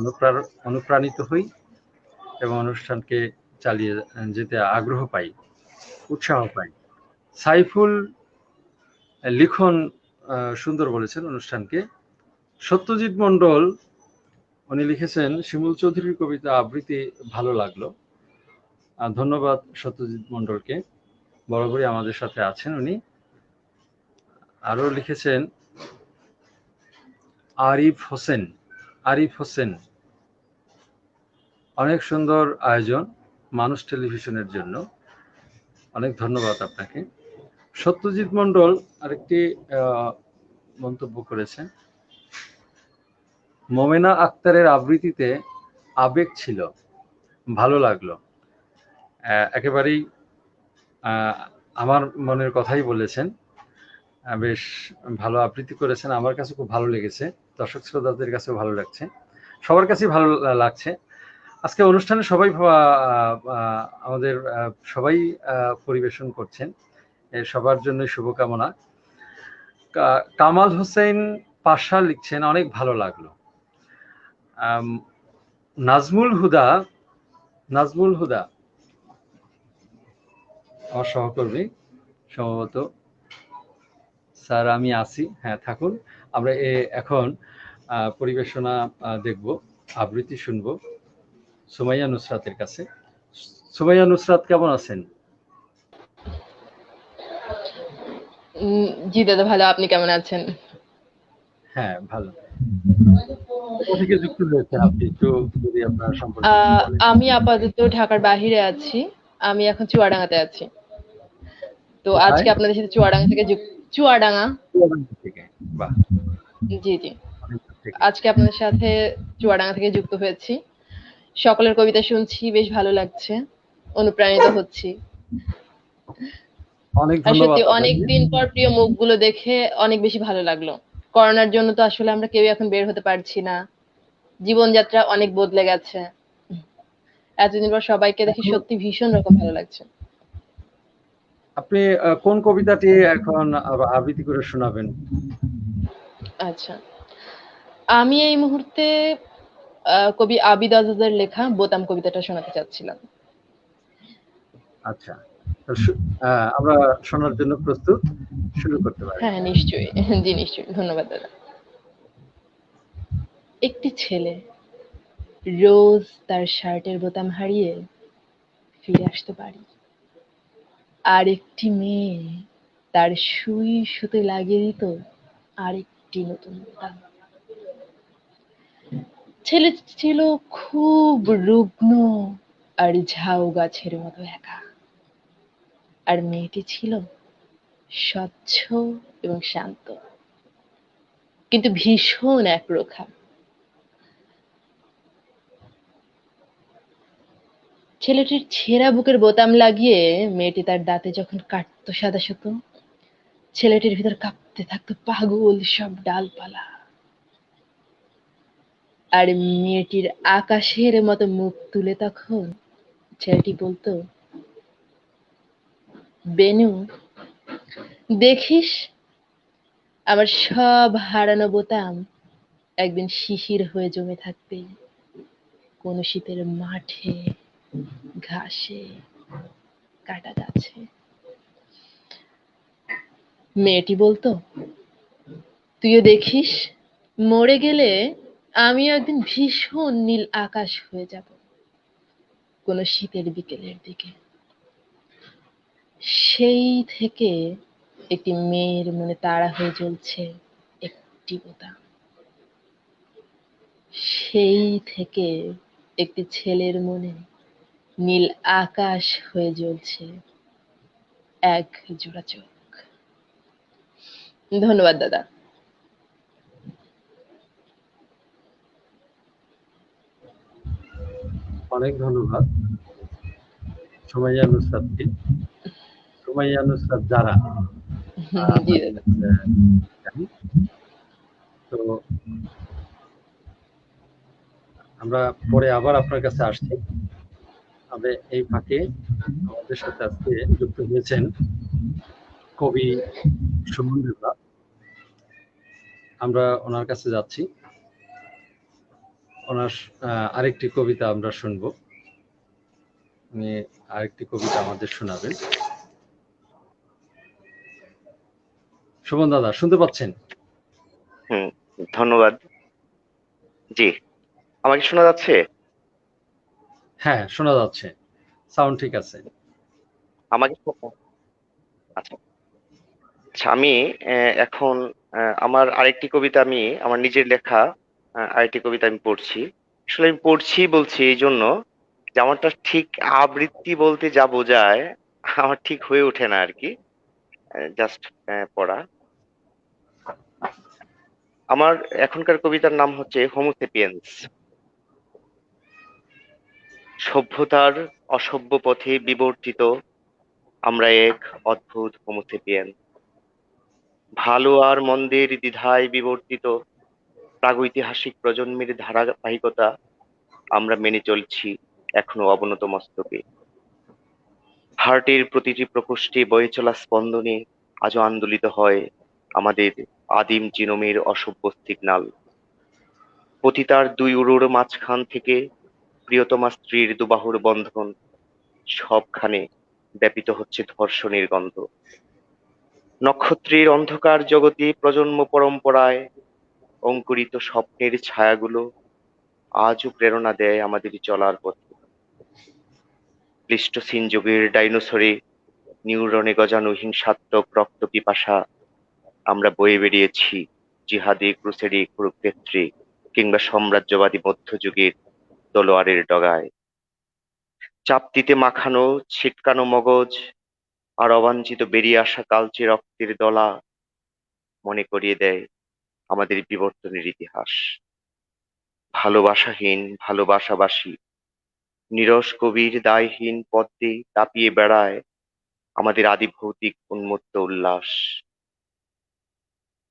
অনুপ্রাণিত হই এবং অনুষ্ঠানকে চালিয়ে যেতে আগ্রহ পাই, উৎসাহ পাই। সাইফুল লিখন সুন্দর বলেছেন অনুষ্ঠানকে। সত্যজিৎ মণ্ডল উনি লিখেছেন, শিমুল চৌধুরীর কবিতা আবৃত্তি ভালো লাগলো। ধন্যবাদ সত্যজিৎ মণ্ডলকে, বরাবরই আমাদের সাথে আছেন উনি। আরো লিখেছেন আরিফ হোসেন, অনেক সুন্দর আয়োজন মানুষ টেলিভিশনের জন্য, অনেক ধন্যবাদ আপনাকে। সত্যজিৎ মণ্ডল আরেকটি মন্তব্য করেছেন, মোমেনা আক্তারের আবৃত্তিতে আবেগ ছিল, ভালো লাগলো। একেবারেই আমার মনের কথাই বলেছেন, বেশ ভালো আবৃত্তি করেছেন, আমার কাছে খুব ভালো লেগেছে, দর্শক শ্রোতাদের কাছেও ভালো লাগছে, সবার কাছেই ভালো লাগছে। আজকে অনুষ্ঠানে সবাই আমাদের সবাই পরিবেশন করছেন, সবার জন্য শুভকামনা। কামাল হোসেন পাশা লিখছেন, অনেক ভালো লাগলো। নাজমুল হুদা আমার সহকর্মী সম্ভবত, স্যার আমি আসি, হ্যাঁ থাকুন। আমরা এখন পরিবেশনা দেখব, আবৃত্তি শুনব সুমাইয়া নুসরাতের কাছে। সুমাইয়া নুসরাত কেমন আছেন? জি দাদা, ভালো। আপনি কেমন আছেন? হ্যাঁ ভালো। কোথা থেকে যুক্ত হয়েছেন আপনি, একটু যদি আপনার সম্পর্কে বলেন। আমি আপাতত ঢাকার বাহিরে আছি, আমি এখন চুয়াডাঙ্গাতে আছি। তো আজকে আপনাদের সাথে চুয়াডাঙ্গা থেকে চুয়াডাঙ্গা থেকে, বাহ, জি জি, আজকে আপনাদের সাথে চুয়াডাঙ্গা থেকে যুক্ত হয়েছি। সকলের কবিতা শুনছি, বেশ ভালো লাগছে, অনুপ্রাণিত হচ্ছি। অনেক আর ধন্যবাদ। সত্যি অনেকদিন পর প্রিয় মুখগুলো দেখে অনেক বেশি ভালো লাগলো। করোনার জন্য তো আসলে আমরা কেউ এখন বের হতে পারছি না, জীবনযাত্রা অনেক বদলে গেছে। এতদিন পর সবাইকে দেখে সত্যি ভীষণ রকম ভালো লাগছে। আপনি কোন কবিতাটি এখন আবৃত্তি করে শোনাবেন? আচ্ছা, আমি এই মুহূর্তে কবি আবিদ আজাদের লেখা বোতাম কবিতাটা শোনাতে চাচ্ছিলাম। আচ্ছা, আমরা শোনার জন্য প্রস্তুত, শুরু করতে পারি। হ্যাঁ নিশ্চয়ই, জি নিশ্চয়ই, ধন্যবাদ দাদা। একটি ছেলে রোজ তার শার্টের বোতাম হারিয়ে ফিরে আসতে পারি, আর একটি মেয়ে তার সুই সুতে লাগিয়ে দিত আরেকটি নতুন বোতাম। ছেলে ছিল খুব রুগ্ন আর ঝাউ গাছের মতো একা, আর মেয়েটি ছিল স্বচ্ছ এবং শান্ত, কিন্তু ভীষণ একরোখা। ছেলেটির ছেঁড়া বুকের বোতাম লাগিয়ে মেয়েটি তার দাঁতে যখন কাটতো সাদা সুতো, ছেলেটির ভিতর কাঁপতে থাকতো পাগল সব ডালপালা। আর মেয়েটির আকাশের মতো মুখ তুলে তখন ছেলেটি বলতো, বেনু দেখিস, আমার সব হারানো বোতাম একদিন শিশির হয়ে জমে থাকবে কোন শীতের মাঠে, ঘাসে, কাটা গাছে। মেয়েটি বলতো, তুইও দেখিস, মরে গেলে আমিও একদিন ভীষণ নীল আকাশ হয়ে যাব কোন শীতের বিকেলের দিকে। সেই থেকে একটি মেয়ের মনে তাড়া হয়ে জ্বলছে একটি বোতাম। সেই থেকে একটি ছেলের মনে নীল আকাশ হয়ে জ্বলছে এক জোড়া চোখ। ধন্যবাদ দাদা। অনেক ধন্যবাদ সুমাইয়া নুসরাতকে। সুমাইয়া নুসরাত যারা জি দাদা। জানি। তো আমরা পরে আবার আপনার কাছে আসছি। তবে এই ফাঁকে আমাদের সাথে আজকে যুক্ত হয়েছেন কবি সুমন দেবনাথ। আমরা ওনার কাছে যাচ্ছি, ওনার আরেকটি কবিতা আমরা শুনবো। উনি আরেকটি কবিতা আমাদের শোনাবেন। সুমন দাদা শুনতে পাচ্ছেন? ধন্যবাদ। জি, আমাকে শোনা যাচ্ছে? হ্যাঁ, শোনা যাচ্ছে, সাউন্ড ঠিক আছে। আমাকে আচ্ছা আচ্ছা, আমি এখন আমার আরেকটি কবিতা, আমি আমার নিজের লেখা আরেকটি কবিতা আমি পড়ছি। আসলে আমি বলছি এই জন্য যে আমারটা ঠিক আবৃত্তি বলতে যা বোঝায় আমার ঠিক হয়ে ওঠে না আর কি, জাস্ট পড়া। আমার এখনকার কবিতার নাম হচ্ছে হোমোসেপিয়েন্স। সভ্যতার অসভ্য পথে বিবর্তিত আমরা এক অদ্ভুত হোমোসেপিয়েন্স। ভালো আর মন্দের দ্বিধায় বিবর্তিত প্রাগৈতিহাসিক প্রজন্মের ধারাবাহিকতা আমরা মেনে চলছি এখনো অবনত মস্তকে। হার্টের প্রতিটি প্রকোষ্ঠে বয়ে চলা স্পন্দনে আজও আন্দোলিত হয় আমাদের আদিম জিনোমের অসভ্য সিগন্যাল। পতিতার দুই উরুর মাঝখান থেকে প্রিয়তমা স্ত্রীর দুবাহুর বন্ধন, সবখানে ব্যাপিত হচ্ছে ধর্ষণের গন্ধ। নক্ষত্রের অন্ধকার জগতে প্রজন্ম পরম্পরায় অঙ্কুরিত স্বপ্নের ছায়াগুলো আজও প্রেরণা দেয় আমাদের চলার পথে। প্লিস্টোসিন যুগের ডাইনোসরে নিউরনে গজানো হিংসাত্মক রক্ত পিপাসা আমরা বয়ে বেরিয়েছি জিহাদি, ক্রুসেডি, কুরুক্ষেত্রে কিংবা সাম্রাজ্যবাদী মধ্যযুগের তলোয়ারের ডগায়। চাপতিতে মাখানো ছিটকানো মগজ আর অবাঞ্ছিত বেরিয়ে আসা কালচে রক্তের দলা মনে করিয়ে দেয় আমাদের বিবর্তনের ইতিহাস। ভালোবাসাহীন ভালোবাসাবাসী নীরস কবির দায়হীন পদ্মে তাপিয়ে বেড়ায় আমাদের আদি ভৌতিক উন্মত্ত উল্লাস।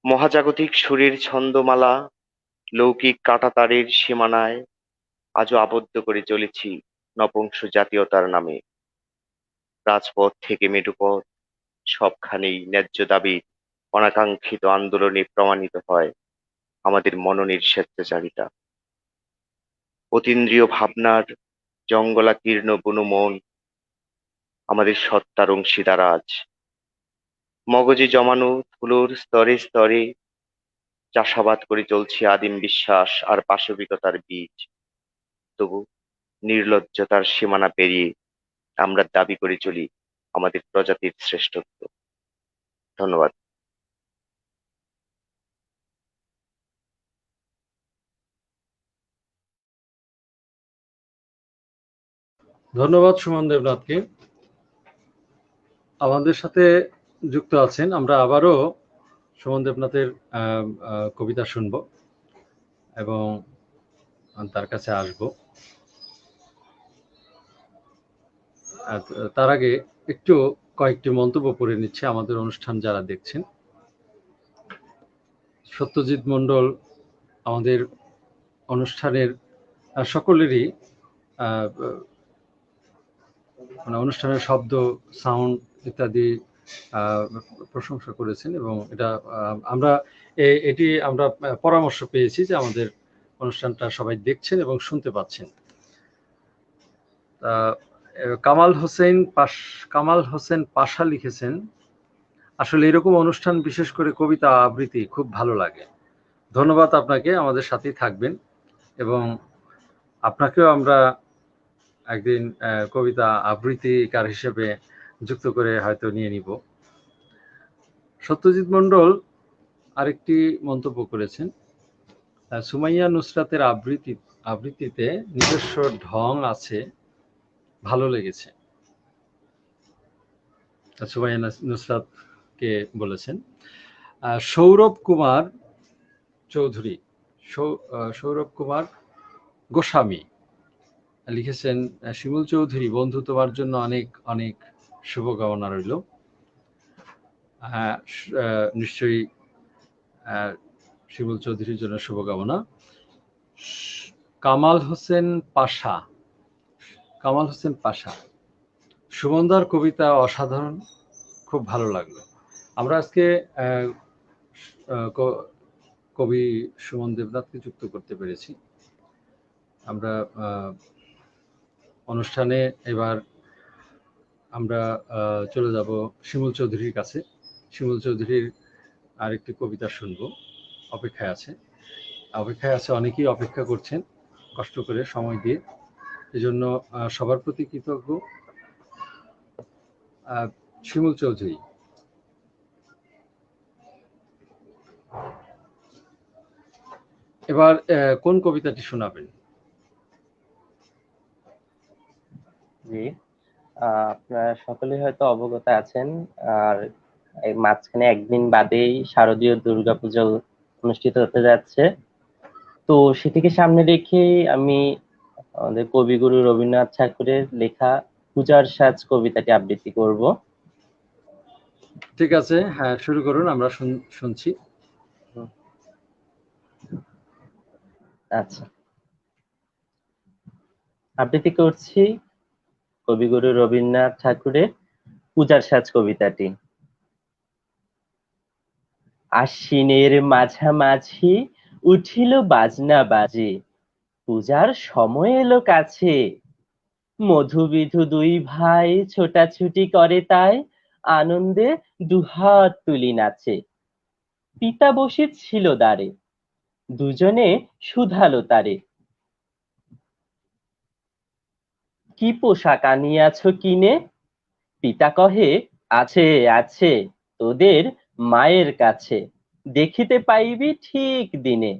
মহাজাগতিক সুরের ছন্দমালা লৌকিক কাঁটাতারের সীমানায় আজও আবদ্ধ করে চলেছি নপুংস জাতীয়তার নামে। রাজপথ থেকে মেরুপথ সবখানেই ন্যায্য দাবির অনাকাঙ্ক্ষিত আন্দোলনে প্রমাণিত হয় আমাদের মননের স্বেচ্ছাচারিতা। অতীন্দ্রিয় ভাবনার জঙ্গলাকীর্ণ বুনো মন আমাদের সত্তার অংশীদার আজ। মগজে জমানো ধুলোর স্তরে স্তরে চাষাবাদ করে চলছে আদিম বিশ্বাস আর পাশবিকতার বীজ। তবু নির্লজ্জতার সীমানা পেরিয়ে আমরা দাবি করে চলি আমাদের প্রজাতির শ্রেষ্ঠত্ব। ধন্যবাদ। ধন্যবাদ সুমন দেবনাথকে। আমাদের সাথে যুক্ত আছেন, আমরা আবারও সুমন দেবনাথের কবিতা শুনব এবং তার কাছে আসব। তার আগে একটু কয়েকটি মন্তব্য পড়ে নিচ্ছে আমাদের অনুষ্ঠান যারা দেখছেন। সত্যজিৎ মণ্ডল আমাদের অনুষ্ঠানের সকলেরই মানে অনুষ্ঠানের শব্দ, সাউন্ড ইত্যাদি প্রশংসা করেছেন এবং এটা এটি আমরা পরামর্শ পেয়েছি যে আমাদের অনুষ্ঠানটা সবাই দেখছেন এবং শুনতে পাচ্ছেন। কামাল হোসেন পাশা লিখেছেন, আসলে এরকম অনুষ্ঠান বিশেষ করে কবিতা আবৃত্তি খুব ভালো লাগে। ধন্যবাদ আপনাকে, আমাদের সাথেই থাকবেন এবং আপনাকেও আমরা একদিন কবিতা আবৃত্তিকার হিসেবে যুক্ত করে হয়তো নিয়ে নিব। সত্যজিৎ মণ্ডল আরেকটি মন্তব্য করেছেন, সুমাইয়া নুসরাতের আবৃত্তিতে নিজস্ব ঢং আছে, ভালো লেগেছে। সুমাইয়া নুসরাতকে বলেছেন। সৌরভ কুমার চৌধুরী, সৌরভ কুমার গোস্বামী লিখেছেন, শিমুল চৌধুরী, বন্ধু তোমার জন্য অনেক অনেক শুভকামনা রইল। নিশ্চয়ই শিমুল চৌধুরীর জন্য শুভকামনা। কামাল হোসেন পাশা, সুমনদার কবিতা অসাধারণ, খুব ভালো লাগলো। আমরা আজকে কবি সুমন দেবনাথকে যুক্ত করতে পেরেছি। আমরা অনুষ্ঠানে এবার আমরা চলে যাব শিমুল চৌধুরীর কাছে। শিমুল চৌধুরীর আরেকটি কবিতা শুনবো, অপেক্ষায় আছে, অনেকেই অপেক্ষা করছেন কষ্ট করে সময় দিয়ে, এজন্য সবার প্রতি কৃতজ্ঞ। শিমুল চৌধুরী, এবার কোন কবিতাটি শোনাবেন? জি, আপনারা সকলে হয়তো অবগত আছেন, আর এই মাঝখানে একদিন বাদেই শারদীয় দুর্গাপূজা অনুষ্ঠিত হতে যাচ্ছে। তো সেটিকে সামনে রেখে আমি আমাদের কবিগুরু রবীন্দ্রনাথ ঠাকুরের লেখা পূজার সাজ কবিতাটি আবৃত্তি করব। ঠিক আছে, হ্যাঁ, শুরু করুন, আমরা শুনছি। আচ্ছা, আবৃত্তি করছি কবিগুরু রবীন্দ্রনাথ ঠাকুরের পূজার সাজ কবিতাটি। আশ্বিনের মাঝামাঝি উঠিল বাজনা বাজে, পূজার সময় এলো কাছে। মধুবিধু দুই ভাই ছোটাছুটি করে, তাই আনন্দে দুহাত তুলি নাচে। পিতা বসে ছিল দ্বারে, দুজনে শুধালো তারে, কি পোশাক আনিয়াছ কিনে? পিতা কহে, আছে আছে, তোদের মায়ের কাছে, দেখিতে পাইবি ঠিক দিনে।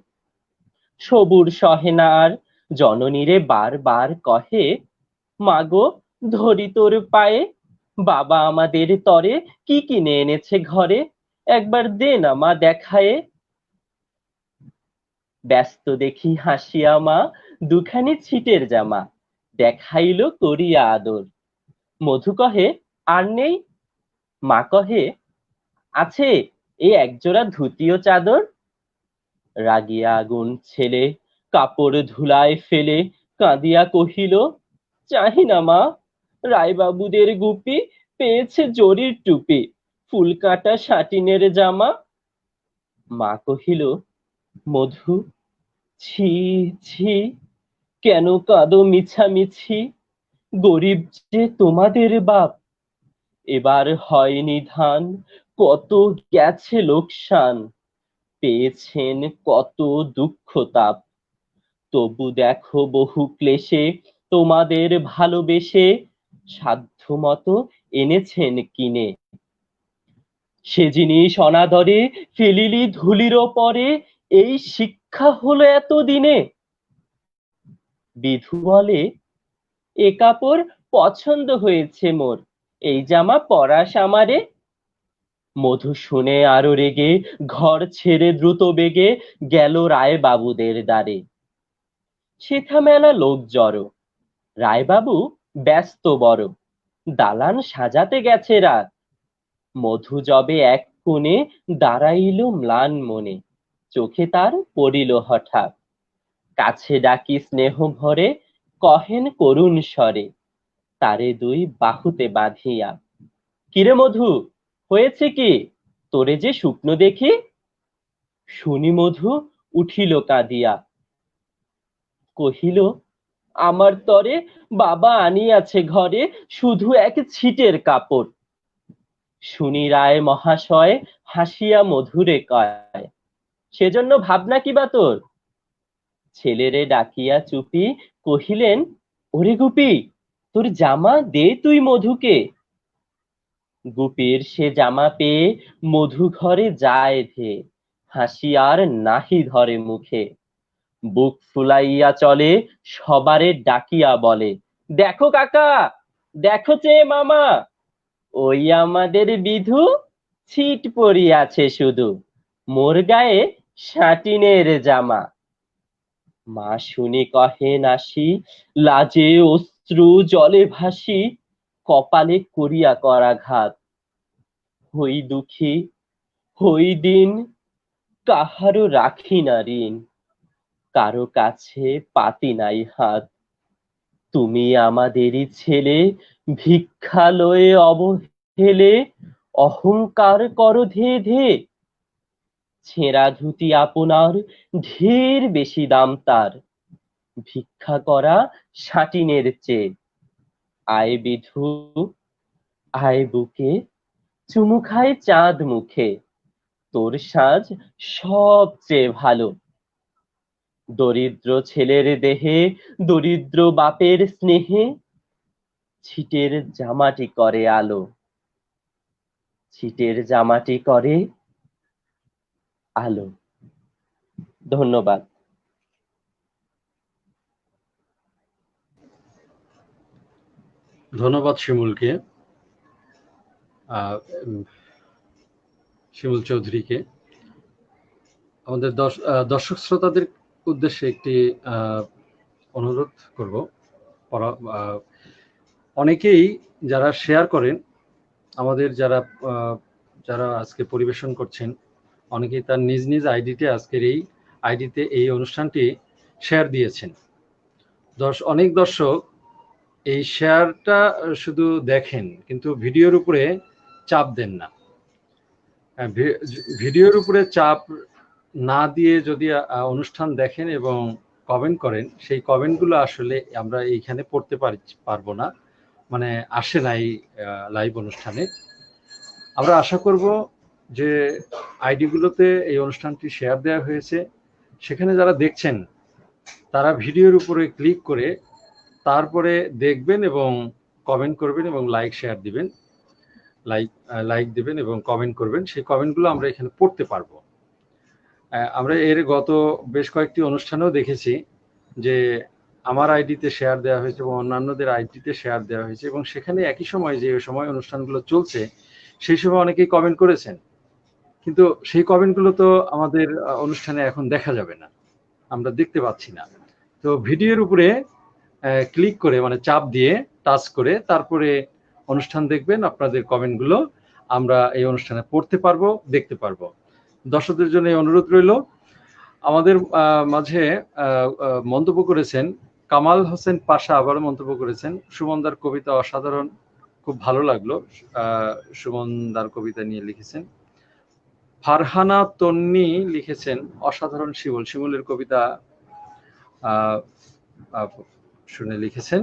সবুর সহে না আর, জননীরে বার বার কহে, মাগো ধরি তোর পায়ে, বাবা আমাদের তরে কি কিনে এনেছে ঘরে, একবার দে না মা দেখায়ে। ব্যস্ত দেখি হাসিয়া মা দুখানি ছিটের জামা, দেখাইল করিয়া আদর। মধু কহে, আর নেই? মা কহে, আছে এই একজোড়া ধুতি ও চাদর। রাগিয়া আগুন ছেলে কাপড় ধুলায় ফেলে কাঁদিয়া কহিল, চাহি না মা, রায়বাবুদের গুপি পেয়েছে জরির টুপি, ফুল কাটা সাটিনের জামা। মা কহিল, মধু, ছি ছি, কেন কাঁদো মিছামিছি, গরিব যে তোমাদের বাপ, এবার হয়নি ধান, কত গেছে লোকসান, পেয়েছেন কত দুঃখ তাপ, তবু দেখো বহু ক্লেশে তোমাদের ভালোবেসে সাধ্য মতো এনেছেন কিনে। সে জিনিস অনাদরে ফেলিলি ধুলির পরে, এই শিক্ষা হলো এতদিনে। বিধু বলে, এ কাপড় পছন্দ হয়েছে মোর, এই জামা পরাস আমারে। মধু শুনে আরো রেগে ঘর ছেড়ে দ্রুত বেগে গেল রায় বাবুদের দ্বারে। সেথা মেলা লোক জড়ো, রায়বাবু ব্যস্ত বড়, দালান সাজাতে গেছে রাত। মধু যবে এক কোণে দাঁড়াইল ম্লান মনে, চোখে তার পড়িল হঠাৎ। কাছে ডাকি স্নেহ ভরে কহেন করুণ স্বরে, তারে দুই বাহুতে বাঁধিয়া, কিরে মধু, হয়েছে কি, তোরে যে শুকনো দেখি। শুনি মধু উঠিল কাঁদিয়া, কহিল, আমার তরে বাবা আনিয়াছে ঘরে শুধু এক ছিটের কাপড়। শুনি রায় মহাশয় হাসিয়া মধুরে কয়, সেজন্য ভাবনা কিবা তোর। ছেলেরে ডাকিয়া চুপি কহিলেন, ওরে গুপি, তোর জামা দে তুই মধুকে। গুপির সে জামা পেয়ে মধু ঘরে যায় ধে, হাসি আর নাহি ধরে মুখে। বুক ফুলাইয়া চলে, সবারে ডাকিয়া বলে, দেখো কাকা, দেখো চেয়ে মামা, ওই আমাদের বিধু, ছিট পড়িয়াছে শুধু, মোর গায়ে সাটিনের জামা। মা শুনি কহে নাসি, লাজে অশ্রু জলে ভাসি, কপালে করিয়া করাঘাত। হই দুঃখী, হই দিন, কাহারও রাখি না ঋণ, কারো কাছে পাতি নাই হাত। তুমি আমাদেরই ছেলে, ভিক্ষা লয়ে অবহেলে, অহংকার করো ধে ধে। ছেঁড়া ধুতি আপনার, ঢের বেশি দাম তার, ভিক্ষা করা সাটিনের চেয়ে। আয় বিধু, আয় বুকে, চুমু খায় চাঁদ মুখে, তোর সাজ সবচেয়ে ভালো। দরিদ্র ছেলের দেহে, দরিদ্র বাপের স্নেহে, ছিটের জামাটি করে আলো, ছিটের জামাটি করে আলো। ধন্যবাদ। ধন্যবাদ শিমুলকে, উম, শিমুল চৌধুরীকে। আমাদের দর্শক শ্রোতাদের উদ্দেশ্যে একটি অনুরোধ করব। অনেকেই যারা শেয়ার করেন, আমাদের যারা আজকে পরিবেশন করছেন, অনেকেই তার নিজ নিজ আইডিতে আজকের এই আইডিতে এই অনুষ্ঠানটি শেয়ার দিয়েছেন। অনেক দর্শক এই শেয়ারটা শুধু দেখেন, কিন্তু ভিডিওর উপরে চাপ দেন না। ভিডিওর উপরে চাপ না দিয়ে যদি অনুষ্ঠান দেখেন এবং কমেন্ট করেন, সেই কমেন্টগুলো আসলে আমরা এইখানে পড়তে পারবো না, মানে আসে না এই লাইভ অনুষ্ঠানে। আমরা আশা করব যে আইডিগুলোতে এই অনুষ্ঠানটি শেয়ার দেওয়া হয়েছে, সেখানে যারা দেখছেন তারা ভিডিওর উপরে ক্লিক করে তারপরে দেখবেন এবং কমেন্ট করবেন এবং শেয়ার দিবেন, লাইক দিবেন এবং কমেন্ট করবেন। সেই কমেন্টগুলো আমরা এখানে পড়তে পারবো। আমরা এর গত বেশ কয়েকটি অনুষ্ঠানেও দেখেছি যে আমার আইডিতে শেয়ার দেওয়া হয়েছে এবং অন্যান্যদের আইডিতে শেয়ার দেওয়া হয়েছে, এবং সেখানে একই সময় যে সময় অনুষ্ঠানগুলো চলছে সেই সময় অনেকেই কমেন্ট করেছেন, কিন্তু সেই কমেন্টগুলো তো আমাদের অনুষ্ঠানে এখন দেখা যাবে না, আমরা দেখতে পাচ্ছি না। তো ভিডিওর উপরে ক্লিক করে, মানে চাপ দিয়ে টাচ করে তারপরে অনুষ্ঠান দেখবেন, আপনাদের কমেন্টগুলো আমরা এই অনুষ্ঠানে পড়তে পারবো, দেখতে পারবো। দর্শকদের জন্য এই অনুরোধ রইল। আমাদের মাঝে মন্তব্য করেছেন কামাল হোসেন পাশা, আবারও মন্তব্য করেছেন, সুমনদার কবিতা অসাধারণ, খুব ভালো লাগলো। সুমনদার কবিতা নিয়ে লিখেছেন। ফারহানা তন্নি লিখেছেন অসাধারণ শিমুল, শিমুলের কবিতা শুনে লিখেছেন।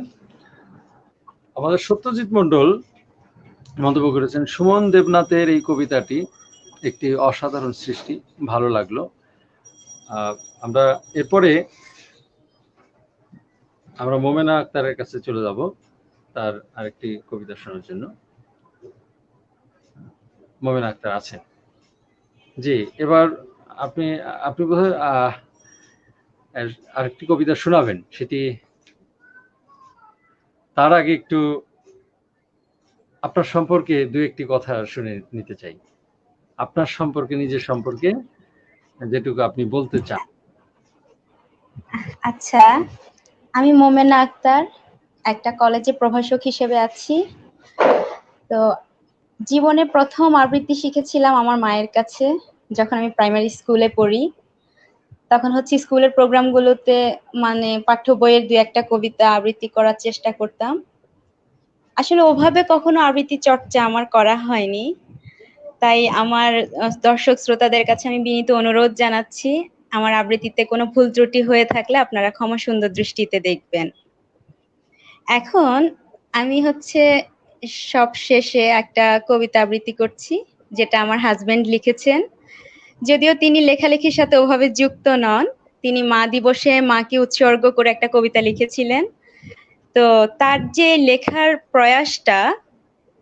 আমাদের সত্যজিৎ মণ্ডল মন্তব্য করেছেন সুমন দেবনাথের এই কবিতাটি একটি অসাধারণ সৃষ্টি, ভালো লাগলো। আমরা এরপরে আমরা মোমেনা আক্তারের কাছে চলে যাব তার আরেকটি কবিতা শোনার জন্য। মোমেনা আক্তার আছেন? জি, এবার আপনি বোধহয় আরেকটি কবিতা শোনাবেন, সেটি তার আগে একটু আপনার সম্পর্কে দু একটি কথা শুনে নিতে চাই। আপনার সম্পর্কে, নিজের সম্পর্কে যেটুকু আপনি বলতে চান। আচ্ছা, আমি মোমেনা আক্তার, একটা কলেজে প্রভাষক হিসেবে আছি। তো জীবনে প্রথম আবৃত্তি শিখেছিলাম আমার মায়ের কাছে, যখন আমি প্রাইমারি স্কুলে পড়ি। তখন হচ্ছে স্কুলের প্রোগ্রামগুলোতে মানে পাঠ্য বইয়ের দু একটা কবিতা আবৃত্তি করার চেষ্টা করতাম। আসলে ওভাবে কখনো আবৃত্তি চর্চা আমার করা হয়নি, তাই আমার দর্শক শ্রোতাদের কাছে আমি বিনীত অনুরোধ জানাচ্ছি, আমার আবৃত্তিতে কোনো ভুল ত্রুটি হয়ে থাকলে আপনারা ক্ষমা সুন্দর দৃষ্টিতে দেখবেন। এখন আমি হচ্ছে সব শেষে একটা কবিতা আবৃত্তি করছি, যেটা আমার হাজবেন্ড লিখেছেন। যদিও তিনি লেখালেখির সাথে ওভাবে যুক্ত নন, তিনি মা দিবসে মাকে উৎসর্গ করে একটা কবিতা লিখেছিলেন। তো তার যে লেখার প্রয়াসটা,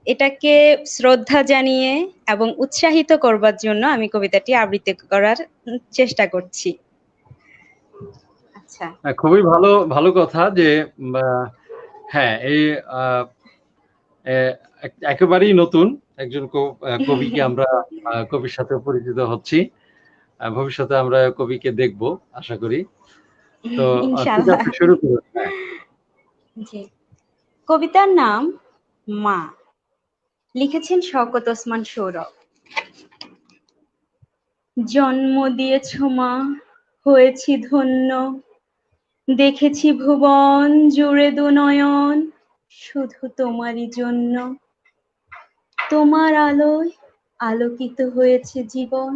এটাকে শ্রদ্ধা জানিয়ে এবং উৎসাহিত করবার জন্য আমি কবিতাটি আবৃত্তি করার চেষ্টা করছি। আচ্ছা, খুবই ভালো ভালো কথা যে হ্যাঁ এই আহ, একেবারেই নতুন একজন কবিকে আমরা কবির সাথে পরিচিত হচ্ছি। ভবিষ্যতে আমরা কবিকে দেখব আশা করি। তো ঠিক ইনশাআল্লাহ। আছে, শুরু করুন। হ্যাঁ। জি, কবিতার নাম মা, লিখেছেন শওকত ওসমান সৌরভ। জন্ম দিয়েছ মা, হয়েছি ধন্য, দেখেছি ভুবন জুড়ে দুনয়ন, শুধু তোমারই জন্য। তোমার আলোয় আলোকিত হয়েছে জীবন,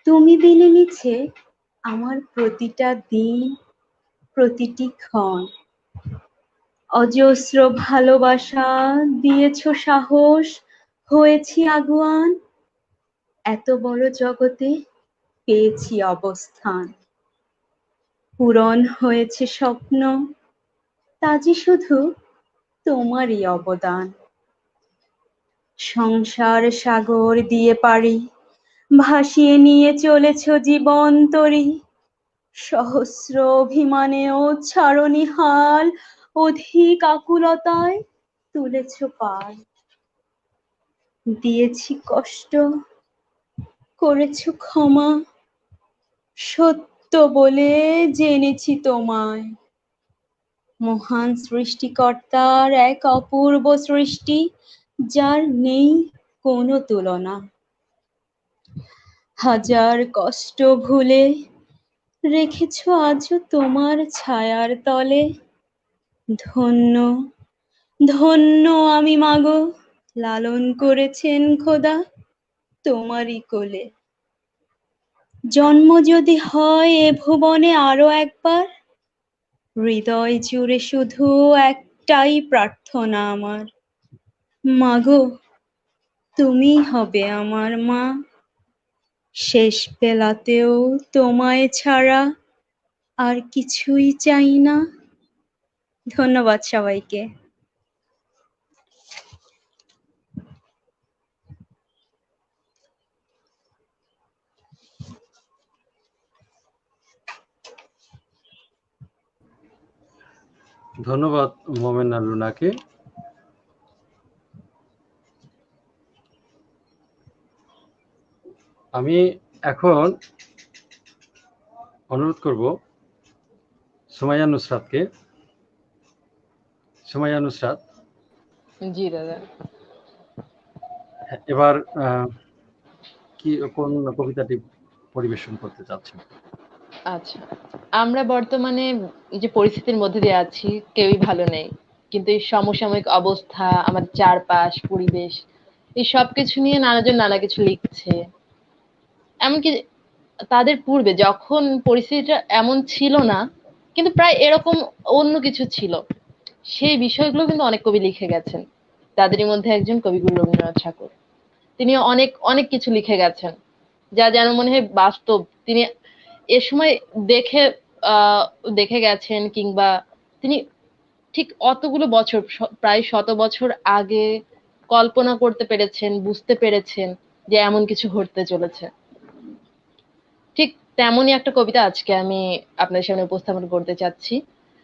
তুমি দিলে নিছে আমার প্রতিটা দিন, প্রতিটি ক্ষণ। অজস্র ভালোবাসা দিয়েছ সাহস, হয়েছি আগুয়ান, এত বড় জগতে পেয়েছি অবস্থান। পূরণ হয়েছে স্বপ্ন, তা যে শুধু তোমারই অবদান। সংসার সাগর দিয়ে পারি, ভাসিয়ে নিয়ে চলেছ জীবন তরী। সহস্র অভিমানেও ছাড়নি হাল, অধিক আকুলতায় তুলেছ পার। দিয়েছি কষ্ট, করেছ ক্ষমা, সত্য বলে জেনেছি তোমায়। মহান সৃষ্টিকর্তার এক অপূর্ব সৃষ্টি, যার নেই কোনো তুলনা। হাজার কষ্ট ভুলে রেখেছ আজও তোমার ছায়ার তলে। ধন্য ধন্য আমি মাগো, লালন করেছেন খোদা তোমারই কোলে। জন্ম যদি হয় এ ভুবনে আরো একবার, হৃদয় জুড়ে শুধু একটাই প্রার্থনা আমার, মাগো তুমি হবে আমার মা। শেষ বেলাতেও তোমায় ছাড়া আর কিছুই চাই না। ধন্যবাদ সবাইকে। ধন্যবাদ মোমেনা লুনাকে। আমি এখন অনুরোধ করব সুমাইয়া নুসরাতকে। সুমাইয়া নুসরাত, জি দাদা। এবার কি কোন কবিতাটি পরিবেশন করতে চাচ্ছেন? আচ্ছা, আমরা বর্তমানে যে পরিস্থিতির মধ্যে দিয়ে আছি কেউই ভালো নেই, কিন্তু এই সমসাময়িক অবস্থা, আমাদের চারপাশ, পরিবেশ, এই সবকিছু নিয়ে নানাজন নানা কিছু লিখছে। এমনকি তাদের পূর্বে যখন পরিস্থিতিটা এমন ছিল না, কিন্তু প্রায় এরকম অন্য কিছু ছিল, সেই বিষয়গুলো কিন্তু অনেক কবি লিখে গেছেন। তাদেরই মধ্যে একজন কবিগুরু রবীন্দ্রনাথ ঠাকুর। তিনি অনেক অনেক কিছু লিখে গেছেন, যা যেন মনে হয় বাস্তব। তিনি এ সময় দেখে আহ দেখে গেছেন, কিংবা তিনি ঠিক অতগুলো বছর, প্রায় 100 বছর আগে কল্পনা করতে পেরেছেন, বুঝতে পেরেছেন যে এমন কিছু ঘটতে চলেছে। ঠিক তেমনই একটা কবিতা আজকে আমি আপনাদের সামনে উপস্থাপন করতে চাচ্ছি।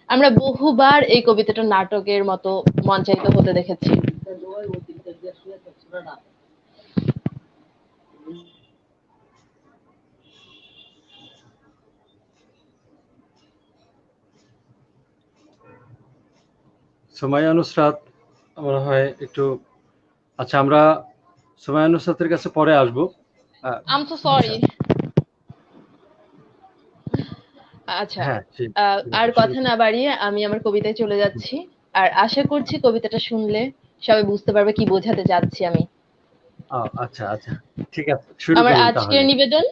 আমরা বহুবার এই কবিতাটা নাটকের মতো মঞ্চায়িত হতে দেখেছি। সুমাইয়া নুসরাত মনে হয় একটু, আচ্ছা আমরা সুমাইয়া নুসরাতের কাছে পরে আসবো। I am so sorry. আচ্ছা, হ্যাঁ ঠিক আর আছে, শুরু কথা করুন। না বাড়িয়ে আমি আমার কবিতায় চলে যাচ্ছি। আর আশা করছি কবিতাটা শুনলে সবাই বুঝতে পারবে কি বোঝাতে চাচ্ছি আমি। আচ্ছা আচ্ছা, ঠিক আছে, শুরু আমার করুন আজকের তাহলে। নিবেদন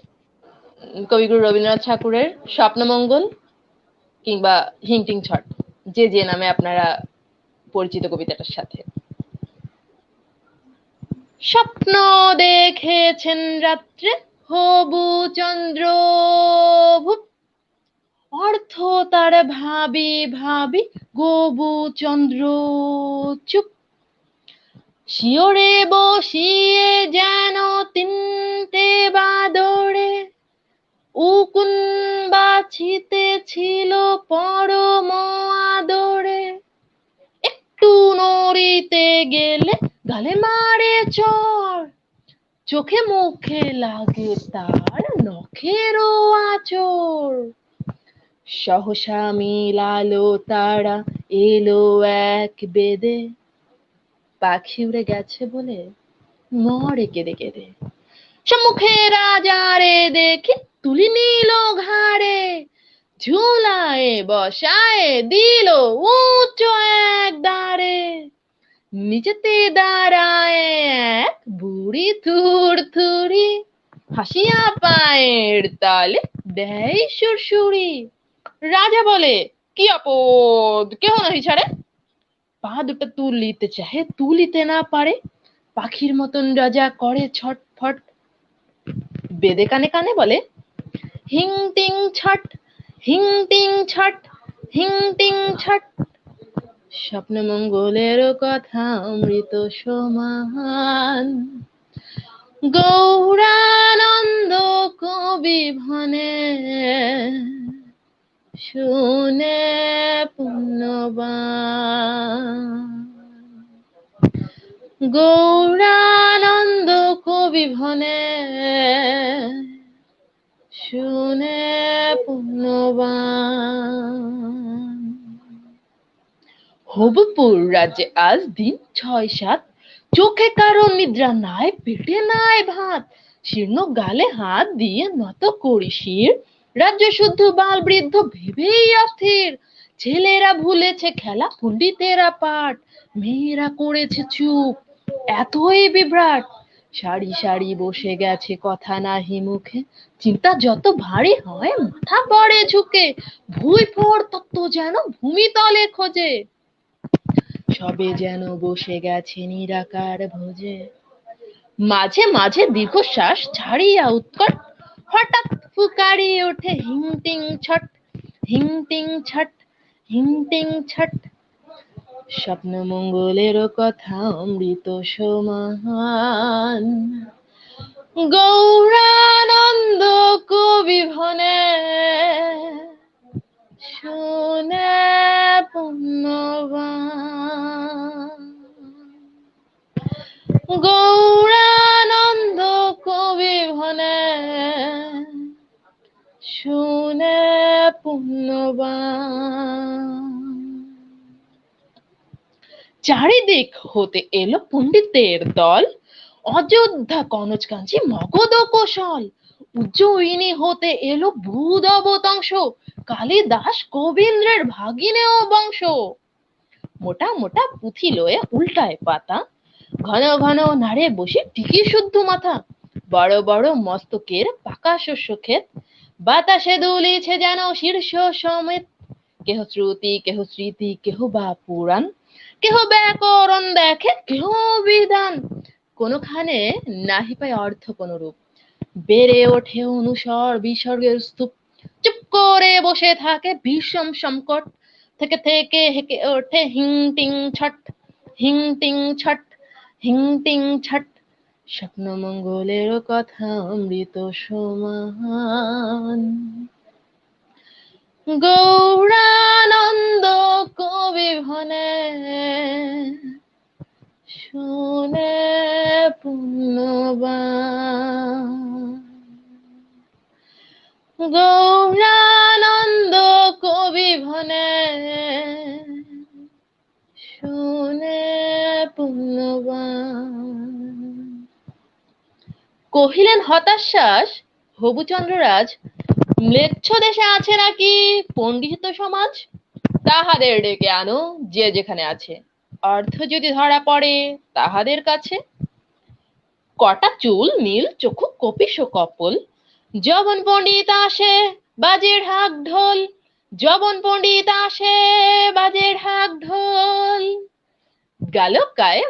কবিগুরু রবীন্দ্রনাথ ঠাকুরের স্বপ্নমঙ্গল, কিংবা হিংটিং ছট, যে যে নামে আপনারা পরিচিত কবিতাটার সাথে। স্বপ্ন দেখেছেন রাত্রে হবু চন্দ্র ভূপ, অর্থ তার ভাবি ভাবি গবু চন্দ্র চুপ। শিওরে বসিয়ে যেন তিনটে বাদরে উকুন বাছিতে ছিল পরম আদরে। একটু নড়িতে গেলে গালে মারে চড়, চোখে মুখে লাগে তার নখেরও আঁচড়। সহসা মিলালো তারা, এলো এক বেদে, পাখি উড়ে গেছে বলে মরে কেঁদে কেঁদে। সম্মুখে রাজারে দেখে তুলি নিল ঘাড়ে, ঝুলায় বসায় দিল উঁচু এক দাঁড়ে। নিচেতে দাঁড়ায় এক বুড়ি থুরথুরি, হাসিয়া পায়ের তালে দেয় সুরসুরি। রাজা বলে, কি আপদ, কেহ নাহি ছাড়ে। পা দুটো তুলিতে চাহে, তুলিতে না পারে। পাখির মতন রাজা করে ছটফট, বেদে কানে কানে বলে, হিং টিং ছট, হিং টিং ছট, হিং টিং ছট। স্বপ্ন মঙ্গলের কথা অমৃত সমান, গৌরানন্দ কবি ভনে, শুনে পুণ্যবান। গৌরানন্দ কবি ভনে, শুনে পুণ্যবান। হবপুর রাজ্যে আজ দিন 6-7, চোখে কারো নিদ্রা নাই, পেটে নাই ভাত। শীর্ণ গালে হাত দিয়ে নত করি শির, রাজ্য শুদ্ধ বাল বৃদ্ধ ভেবেই অস্থির। ছেলেরা ভুলেছে খেলা, পণ্ডিতেরা পাঠ, মেয়েরা করেছে চুপ, এতই বিভ্রাট। সারি সারি বসে গেছে, কথা নাহি মুখে, চিন্তা যত ভারী হয় মাথা পড়ে ঝুঁকে। ভুঁই ফোড় তত্ত্ব যেন ভূমিতলে খোঁজে, সবে যেন বসে গেছে নিরাকার ভোজে। মাঝে মাঝে দীর্ঘশ্বাস ছাড়িয়া উৎকট, হঠাৎ ফুকারি ওঠে হিং টিং ছট, হিং টিং ছট, হিং টিং ছট। স্বপ্ন মঙ্গলের কথা অমৃত সমান, গৌরানন্দ কবি ভনে, শুনে পুণ্যবান। গৌরানন্দ কবি ভনে, শুনে পুণ্যবান। চারিদিক হতে এলো পণ্ডিতের দল, অযোধ্যা কনজ কাঞ্চি মগধ কৌশল। উজ্জয়িনী হতে এলো ভূদবতংশ, কালিদাস কবীন্দ্রের ভাগিনেও বংশ। মোটা মোটা পুঁথি লয়ে উল্টায় পাতা, ঘন ঘন নাড়ে বসে টিকি শুদ্ধ মাথা। বড় বড় মস্তকের পাকা শস্য ক্ষেত, বাতাসে দুলিছে যেন শীর্ষ সমেত। কেহ শ্রুতি, কেহ স্মৃতি, কেহ বা পুরাণ, কেহ ব্যাকরণ দেখে, কেহ বিধান। কোনখানে নাহি পায় অর্থ কোন রূপ, বেড়ে ওঠে অনুস্বর বিসর্গের স্তূপ। চুপ করে বসে থাকে ভীষণ সংকট, থেকে থেকে হেঁকে ওঠে হিং টিং ছট, হিং টিং ছট, হিং টিং ছট। স্বপ্ন মঙ্গলের কথা অমৃত সমান, গৌরানন্দ কবি ভনে, শুনে পুণ্যবান। গৌরানন্দ কবি ভনে, শুনে পুণ্যবান। কহিলেন হতাশ্বাস হবুচন্দ্ররাজ, ম্লেচ্ছ দেশে আছে নাকি পণ্ডিত সমাজ? তাহাদের ডেকে আনো যে যেখানে আছে, অর্থ যদি ধরা পড়ে তাহাদের কাছে। কটা চুল নীল চক্ষু কপিশ কপল, যবন পণ্ডিত আসে বাজে ঢাক ঢোল, যবন পণ্ডিত আসে বাজে ঢাক ঢোল। গালকায়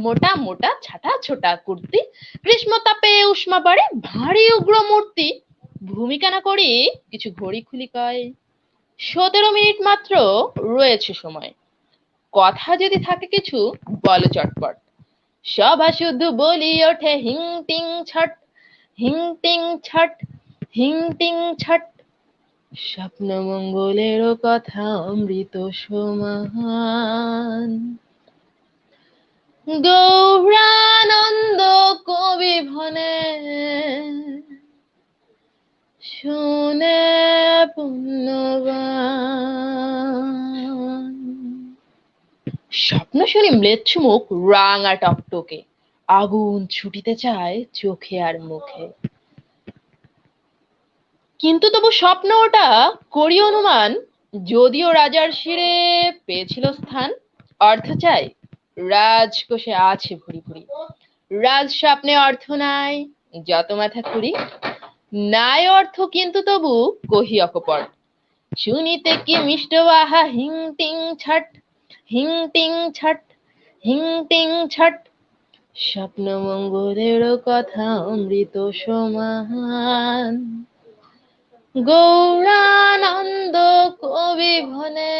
মোটা মোটা ছাটা ছোটা কুর্তি, গ্রীষ্ম তাপে উষ্মা বাড়ে ভারী উগ্র মূর্তি। ভূমিকা না করি কিছু ঘড়ি খুলি কয়, 17 মিনিট মাত্র রয়েছে সময়, কথা যদি থাকে কিছু বলো চটপট। সভা শুধু বলি ওঠে হিং টিং ছট, হিং টিং ছট, হিং টিং ছট। স্বপ্ন মঙ্গলেরও কথা অমৃত সমান। গৌরানন্দ কবি ভনে শুনে পুণ্যবান। স্বপ্ন শুনি ম্লেচ্ছ মুখ রাঙা টকটকে, আগুন ছুটিতে চায় চোখে আর মুখে। কিন্তু তবু স্বপ্ন ওটা করি অনুমান, যদিও রাজার শিরে পেয়েছিল স্থান। অর্থ চাই রাজকোষে আছে ভুরি ভুরি, রাজ স্বপ্নে অর্থ নাই যত মাথা খুরি। নাই অর্থ কিন্তু তবু কহি অকপট, শুনিতে কি মিষ্ট আহা হিং টিং ছট, হিং টিং ছট, হিং টিং ছট। স্বপ্ন মঙ্গলেরও কথা অমৃত সমান। গৌরানন্দ কবি ভনে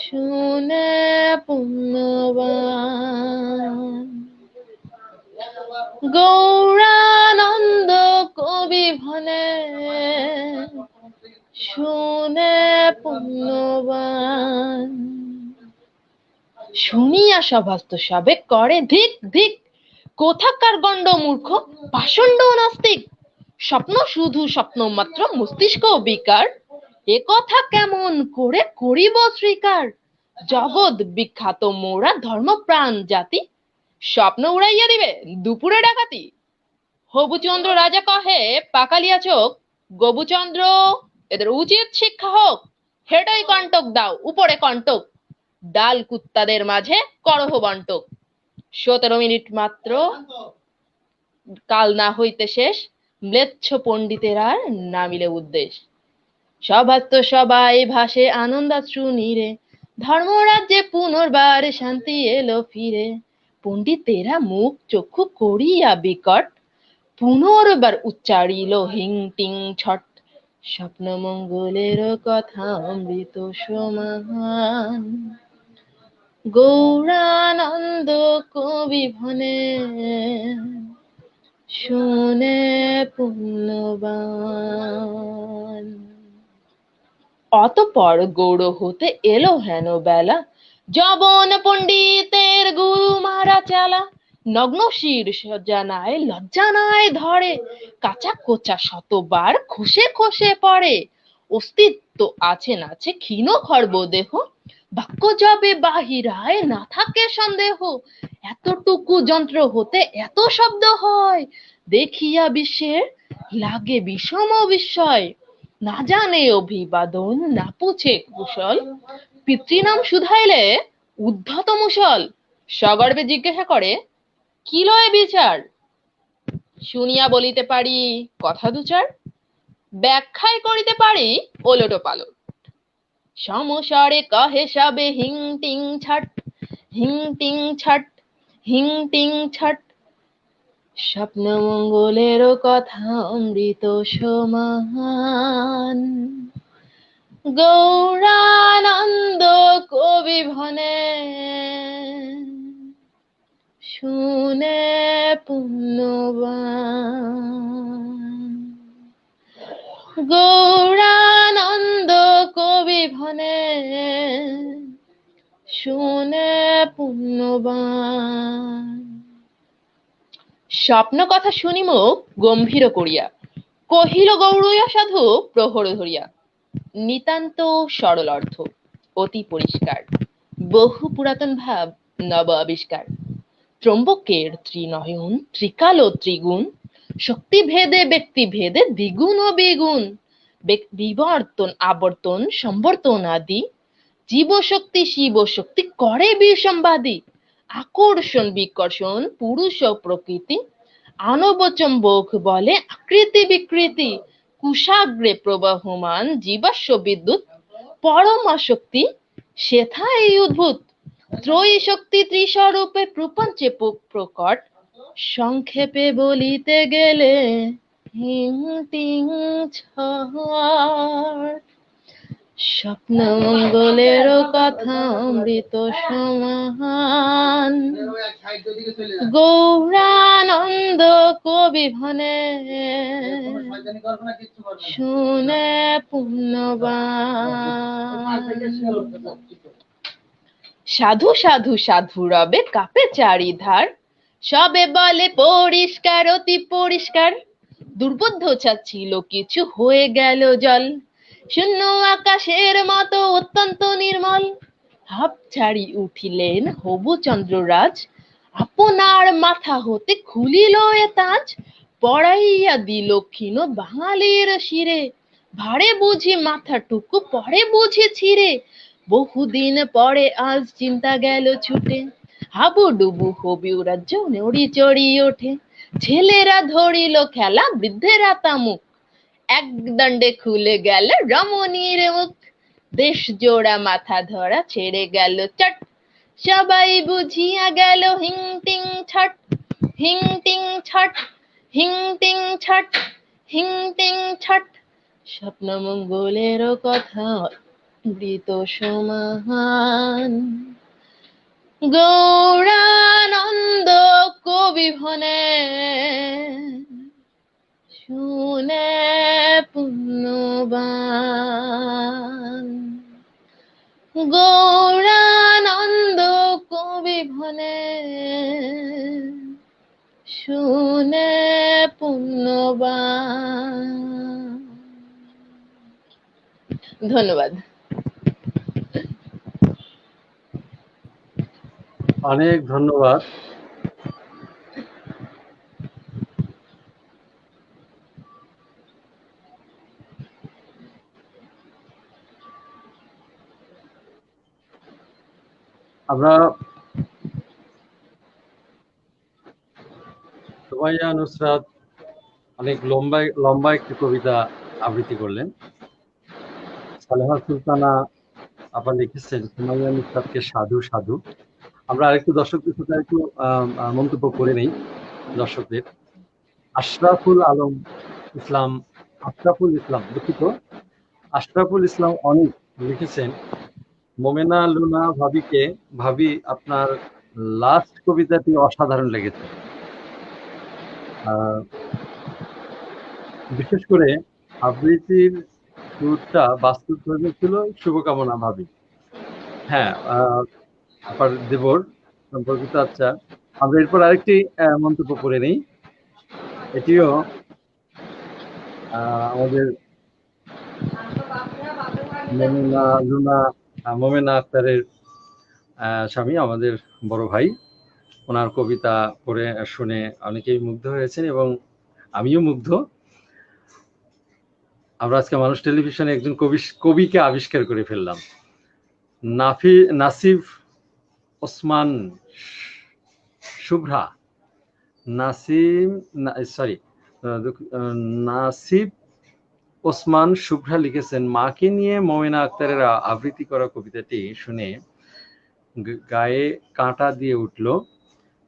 শুনে পুণ্যবান। গৌরানন্দ কবি ভনে শুনে পুণ্যবান। শুনিয়া সভাস্থ সবে করে ধিক ধিক, কোথাকার গণ্ড মূর্খ পাষণ্ড নাস্তিক। স্বপ্ন শুধু স্বপ্ন মাত্র, মস্তিষ্ক বিকার, এ কথা কেমন করে করিব স্বীকার। জগৎ বিখ্যাত মোরা ধর্মপ্রাণ জাতি, স্বপ্ন উড়াইয়া দিবে দুপুরে ডাকাতি। হবুচন্দ্র রাজা কহে পাকালিয়া চোখ, গবুচন্দ্র এদের উচিত শিক্ষা হোক। হেঁটেই কণ্টক দাও উপরে কণ্টক, ডাল কুত্তাদের মাঝে করহ বন্টক। 17 মিনিট মাত্র, কাল না হইতে শেষ, ম্লেচ্ছ পণ্ডিতের আর নামিলে উদ্দেশ। সভাস্থ সবাই ভাসে আনন্দাশ্রু নীরে, ধর্মরাজ্যে পুনর্বার শান্তি এলো ফিরে। পণ্ডিতেরা মুখ চক্ষু করিয়া বিকট, পুনর্বার উচ্চারিল হিং টিং ছট। স্বপ্ন মঙ্গলের কথা অমৃত সমান। গৌরানন্দ কবি ভনে শুনে পুণ্যবান। অতঃপর গৌড় হতে এলো হেন বেলা, যবন পণ্ডিতের গুরু মারা চালা। নগ্ন শির জানায় লজ্জা নাই ধরে, কাঁচা কোচা শতবার খসে খসে পড়ে। অস্তিত্ব আছে নাছে ক্ষীণ খর্ব দেহ, বাক্য যাবে বাহিরায় না থাকে সন্দেহ। এতটুকু যন্ত্র হতে এত শব্দ হয়, দেখিয়া বিশ্বের লাগে বিষম বিস্ময়। না জানে অভিবাদন না পুছে কুশল, পিতৃনাম শুধাইলে উদ্ধত মুশল। সগর্বে জিজ্ঞাসা করে কি লয় বিচার, শুনিয়া বলিতে পারি কথা দুচার। ব্যাখ্যাই করিতে পারি ওলট পালট, সমস্বরে কহে সবে হিং টিং ছট, হিং টিং ছট, হিং টিং ছট। স্বপ্ন মঙ্গলের কথা অমৃত সমান। গৌরানন্দ কবি ভনে শুনে পুণ্যবান। গৌরানন্দ কবি ভনে শুনে পুণ্যবান। স্বপ্ন কথা শুনি মুখ গম্ভীর করিয়া, কহিল গৌড়ীয় সাধু প্রহর ধরিয়া। নিতান্ত সরল অর্থ অতি পরিষ্কার, বহু পুরাতন ভাব নব আবিষ্কার। ত্রম্বকের ত্রিনয়ন ত্রিকাল ও ত্রিগুণ, শক্তি ভেদে ব্যক্তি ভেদে দ্বিগুণ ও বিগুণ। বিবর্তন আবর্তন সম্বর্তন আদি, জীবশক্তি শিব শক্তি করে বিসম্বাদী। আকর্ষণ বিকর্ষণ পুরুষ ও প্রকৃতি, আনবচম্বক বলে আকৃতি বিকৃতি। কুশাগ্রে প্রবাহমান জীবাশ্ম বিদ্যুৎ, পরমা শক্তি সেথা এই উদ্ভূত। ত্রয়ী শক্তি ত্রিস্বরূপে প্রপঞ্চে প্রকট, সংক্ষেপে বলিতে গেলে হিং টিং ছট। স্বপ্ন মঙ্গলেরও কথা অমৃত সমান, গৌরানন্দ কবি ভনে শুনে পুণ্যবান। সাধু সাধু সাধু রবে কাপে চারিধার, সবে বলে পরিষ্কার অতি পরিষ্কার। দুর্বোধ্য চাচ্ছিল কিছু হয়ে গেল জল, শূন্য আকাশের মতো অত্যন্ত নির্মল। হাঁপ ছাড়ি উঠিলেন হবু চন্দ্ররাজ, আপনার মাথা হতে খুলিল এ তাজ। পড়াইয়া দিল ক্ষীণ বাঙালির শিরে, ভারে বুঝি মাথাটুকু পরে বুঝি ছিঁড়ে। বহুদিন পরে আজ চিন্তা গেল ছুটে, হাবুডুবু হবি রাজ্য নড়ি চড়ি ওঠে। ছেলেরা ধরিল খেলা বৃদ্ধেরা তামুক, এক দণ্ডে খুলে গেল রমণীর মুখ। দেশ জোড়া মাথা ধরা ছেড়ে গেল চট, সবাই বুঝিয়া গেল হিং টিং ছট, হিং টিং ছট, হিং টিং ছট, হিং টিং ছট। স্বপ্ন মঙ্গলেরও কথা অমৃত সমান, গৌরানন্দ কবি ভনে শুনে পুণ্যবান। গৌরানন্দ কবি ভনে শুনে পুণ্যবান। ধন্যবাদ। অনেক ধন্যবাদ। আমরা সুমাইয়া নুসরাত অনেক লম্বা লম্বা একটি কবিতা আবৃত্তি করলেন। সালেহা সুলতানা আপা লিখেছেন সুমাইয়া নুসরাতকে সাধু সাধু। আমরা আরেকটু দর্শকদের সাথে একটু মন্তব্য করে নেই দর্শকদের। আশরাফুল ইসলাম দুঃখিত, আশরাফুল ইসলাম অনেক লিখেছেন মোমেনা লুনা ভাবি আপনার লাস্ট কবিতাটি অসাধারণ লেগেছে, বিশেষ করে আবৃত্তির সুরটা বাস্তব ধর্মী ছিল। শুভকামনা ভাবি। হ্যাঁ, আপার দেবর সম্পর্কিত। আচ্ছা, আমরা এরপর আরেকটি মন্তব্য করে নেই। এটিও আমাদের মোমেনা আক্তারের স্বামী, আমাদের বড় ভাই। ওনার কবিতা পড়ে শুনে অনেকেই মুগ্ধ হয়েছেন এবং আমিও মুগ্ধ। আমরা আজকে মানুষ টেলিভিশনে একজন কবিকে আবিষ্কার করে ফেললাম। নাসিব ওসমান শুভ্রা, নাসিব ওসমান শুভ্রা লিখেছেন মাকে নিয়ে মোমেনা আক্তারের আবৃত্তি করা কবিতাটি শুনে গায়ে কাঁটা দিয়ে উঠল।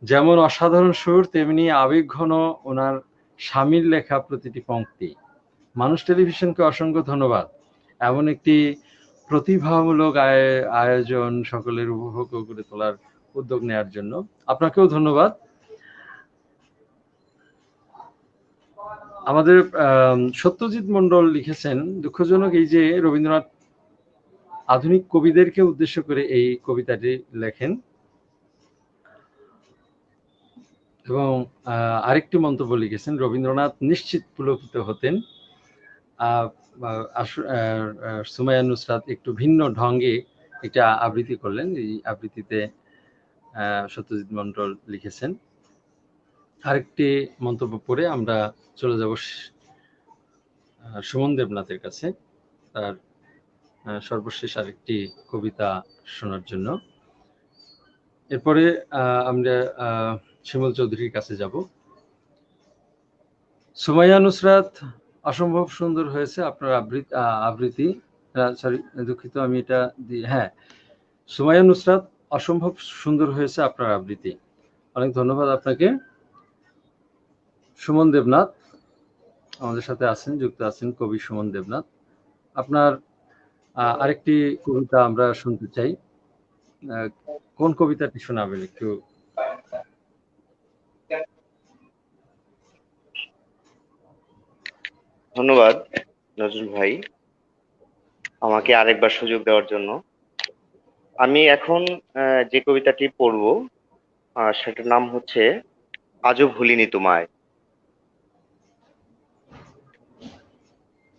যেমন অসাধারণ সুর, তেমনি আবেগঘন ওনার স্বামীর লেখা প্রতিটি পংক্তি। মানুষ টেলিভিশনকে অসংখ্য ধন্যবাদ এমন একটি প্রতিভামূলক আয়োজন সকলের উপভোগ্য করে তোলার উদ্যোগ নেওয়ার জন্য। আপনাকেও ধন্যবাদ। আমাদের সত্যজিৎ মণ্ডল লিখেছেন দুঃখজনক এই যে রবীন্দ্রনাথ আধুনিক কবিদেরকে উদ্দেশ্য করে এই কবিতাটি লেখেন। এবং আরেকটি মন্তব্য লিখেছেন রবীন্দ্রনাথ নিশ্চিত পুলকিত হতেন। সুমাইয়া নুসরাত একটু ভিন্ন ঢঙ্গে একটা আবৃত্তি করলেন। এই আবৃত্তিতে সত্যজিৎ মণ্ডল লিখেছেন। আরেকটি মন্তব্য পড়ে আমরা চলে যাব সুমন দেবনাথের কাছে, তার সর্বশেষ আরেকটি কবিতা শোনার জন্য। এরপরে আমরা শিমুল চৌধুরীর কাছে যাব। সুমাইয়া নুসরাত, অসম্ভব সুন্দর হয়েছে আপনার আবৃত্তি। সরি, দুঃখিত, আমি এটা হ্যাঁ, সুমাইয়া নুসরাত, অসম্ভব সুন্দর হয়েছে আপনার আবৃত্তি। অনেক ধন্যবাদ আপনাকে। সুমন দেবনাথ আমাদের সাথে আছেন, যুক্ত আছেন কবি সুমন দেবনাথ। আপনার আরেকটি কবিতা আমরা শুনতে চাই। কোন কবিতাটি শোনাবেন একটু? ধন্যবাদ নজরুল ভাই, আমাকে আরেকবার সুযোগ দেওয়ার জন্য। আমি এখন যে কবিতাটি পড়ব সেটার নাম হচ্ছে আজও ভুলিনি তোমায়।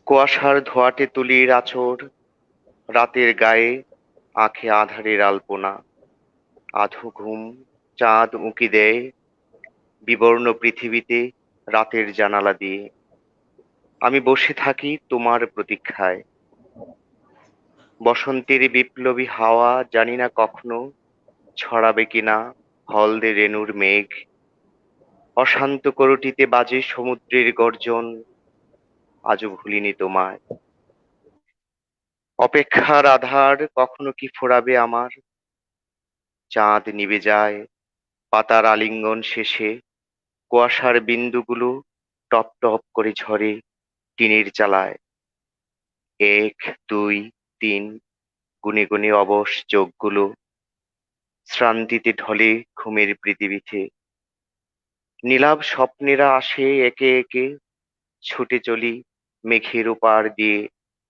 কুয়াশার ধোঁয়াটে তুলির আঁচড়, রাতের গায়ে আঁখে আঁধারের আলপনা, আধো ঘুম চাঁদ উঁকি দেয় বিবর্ণ পৃথিবীতে রাতের জানালা দিয়ে। আমি বসে থাকি তোমার প্রতীক্ষায়, বসন্তের বিপ্লবী হাওয়া জানি না কখনো ছড়াবে কিনা হলদে রেণুর মেঘ। অশান্ত করটিতে বাজে সমুদ্রের গর্জন, আজও ভুলিনি তোমায়। অপেক্ষার আধার কখনো কি ফোরাবে আমার, চাঁদ নিভে যায় পাতার আলিঙ্গন শেষে, কুয়াশার বিন্দুগুলো টপ টপ করে ঝরে টিনের চালায়। এক, দুই, তিন গুনে গুনে অবশ চোখগুলো শ্রান্তিতে ঢলে ঘুমের পৃথিবীতে। নীলাভ স্বপ্নেরা আসে একে একে, ছুটে চলি মেঘের ওপার দিয়ে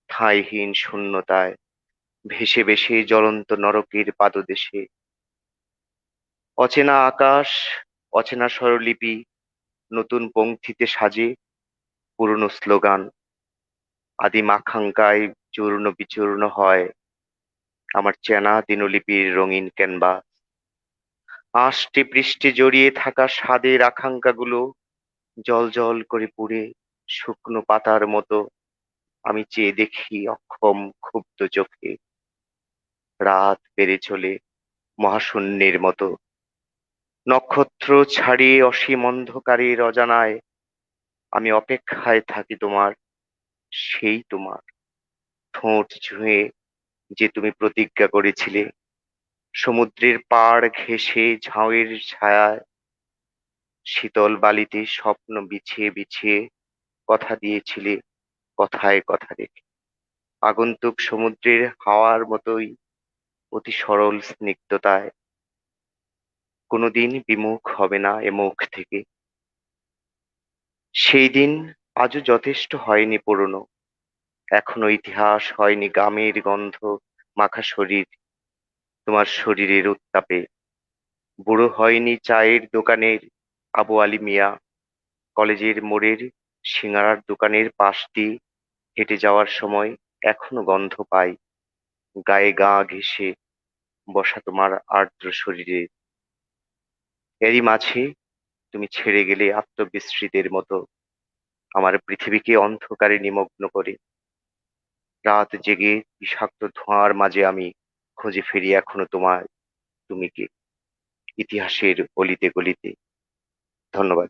ঠাঁইহীন শূন্যতায়, ভেসে ভেসে জ্বলন্ত নরকের পাদদেশে। অচেনা আকাশ, অচেনা স্বরলিপি নতুন পংক্তিতে সাজে পুরনো স্লোগান, আদিম আকাঙ্ক্ষায় চূর্ণ বিচূর্ণ হয় আমার চেনা দিনলিপির রঙিন ক্যানভাস। আষ্টে পৃষ্ঠে জড়িয়ে থাকা স্বাদের আকাঙ্ক্ষাগুলো জল জল করে পুড়ে শুকনো পাতার মতো আমি চেয়ে দেখি অক্ষম ক্ষুব্ধ চোখে। রাত বেড়ে চলে মহাশূন্যের মতো, নক্ষত্র ছাড়িয়ে অসীম অন্ধকারের অজানায় আমি অপেক্ষায় থাকি তোমার, সেই তোমার ঠোঁট ছুঁয়ে যে তুমি প্রতিজ্ঞা করেছিলে সমুদ্রের পাড় ঘেঁষে ঝাউয়ের ছায়ায় শীতল বালিতে স্বপ্ন বিছিয়ে বিছিয়ে কথা দিয়েছিলে কথায় কথা রেখে। আগন্তুক সমুদ্রের হাওয়ার মতোই অতি সরল স্নিগ্ধতায় কোনোদিন বিমুখ হবে না এ মুখ থেকে। সেই দিন আজও যথেষ্ট হয়নি পুরনো, এখনো ইতিহাস হয়নি গামের গন্ধ মাখা শরীর তোমার শরীরের উত্তাপে। বুড়ো হয়নি চায়ের দোকানের আবু আলী মিয়া, কলেজের মোড়ের সিঙাড়ার দোকানের পাশ দিয়ে হেঁটে যাওয়ার সময় এখনো গন্ধ পাই গায়ে গা ঘেঁষে বসা তোমার আর্দ্র শরীরে। এরই মাঝে তুমি ছেড়ে গেলে আত্মবিস্মৃতের মতো আমার পৃথিবীকে অন্ধকারে নিমগ্ন করে। রাত জেগে বিষাক্ত ধোঁয়ার মাঝে আমি খুঁজে ফিরি এখনো তোমায়, তুমি কে, ইতিহাসের অলিতে গলিতে। ধন্যবাদ।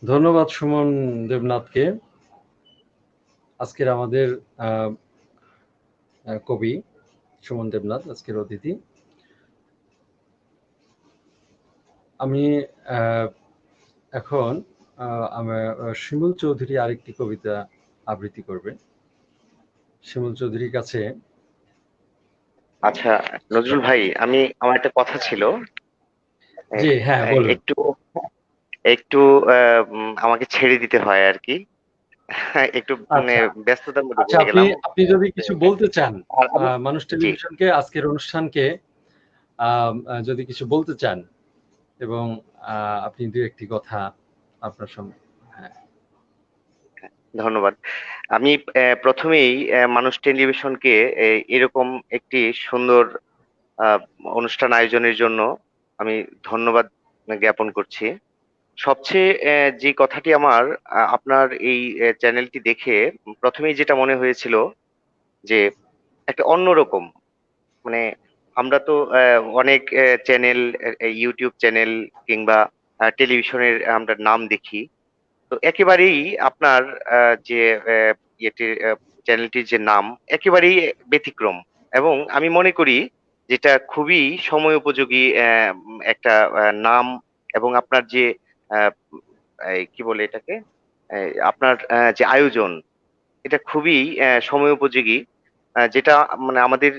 ধন্যবাদ সুমন দেবনাথকে। আজকের আমাদের কবি সুমন দেবনাথ আজকের অতিথি। আমি এখন আমার শিমুল চৌধুরী আরেকটি কবিতা আবৃত্তি করবে। শিমুল চৌধুরীর কাছে। আচ্ছা নজরুল ভাই, আমার একটা কথা ছিল। জি হ্যাঁ, বলুন। একটু একটু আমাকে ছেড়ে দিতে হয় আর কি। একটু আচ্ছা ব্যস্ততার মধ্যে আচ্ছা, পড়ে আপনি গেলাম। আপনি যদি কিছু বলতে চান, আর আমি মানুষ জি টেলিভিশনকে আজকের অনুষ্ঠানকে যদি কিছু বলতে চান এবং আপনি দু একটি কথা আপনার সঙ্গে। হ্যাঁ, ধন্যবাদ। আমি প্রথমেই মানুষ টেলিভিশনকে এরকম একটি সুন্দর আহ, অনুষ্ঠান আয়োজনের জন্য আমি ধন্যবাদ জ্ঞাপন করছি। সবচেয়ে যে কথাটি আমার আপনার এই চ্যানেলটি দেখে প্রথমেই যেটা মনে হয়েছিল যে একটা অন্যরকম, মানে আমরা তো অনেক চ্যানেল, ইউটিউব চ্যানেল কিংবা টেলিভিশনের আমরা নাম দেখি, তো একেবারেই আপনার যে ইয়েটির চ্যানেলটির যে নাম একেবারেই ব্যতিক্রম, এবং আমি মনে করি যেটা খুবই সময় উপযোগী একটা নাম, এবং আপনার যে কি বলে এটাকে, আপনার যে আয়োজন, এটা খুবই সময় উপযোগী, যেটা মানে আমাদের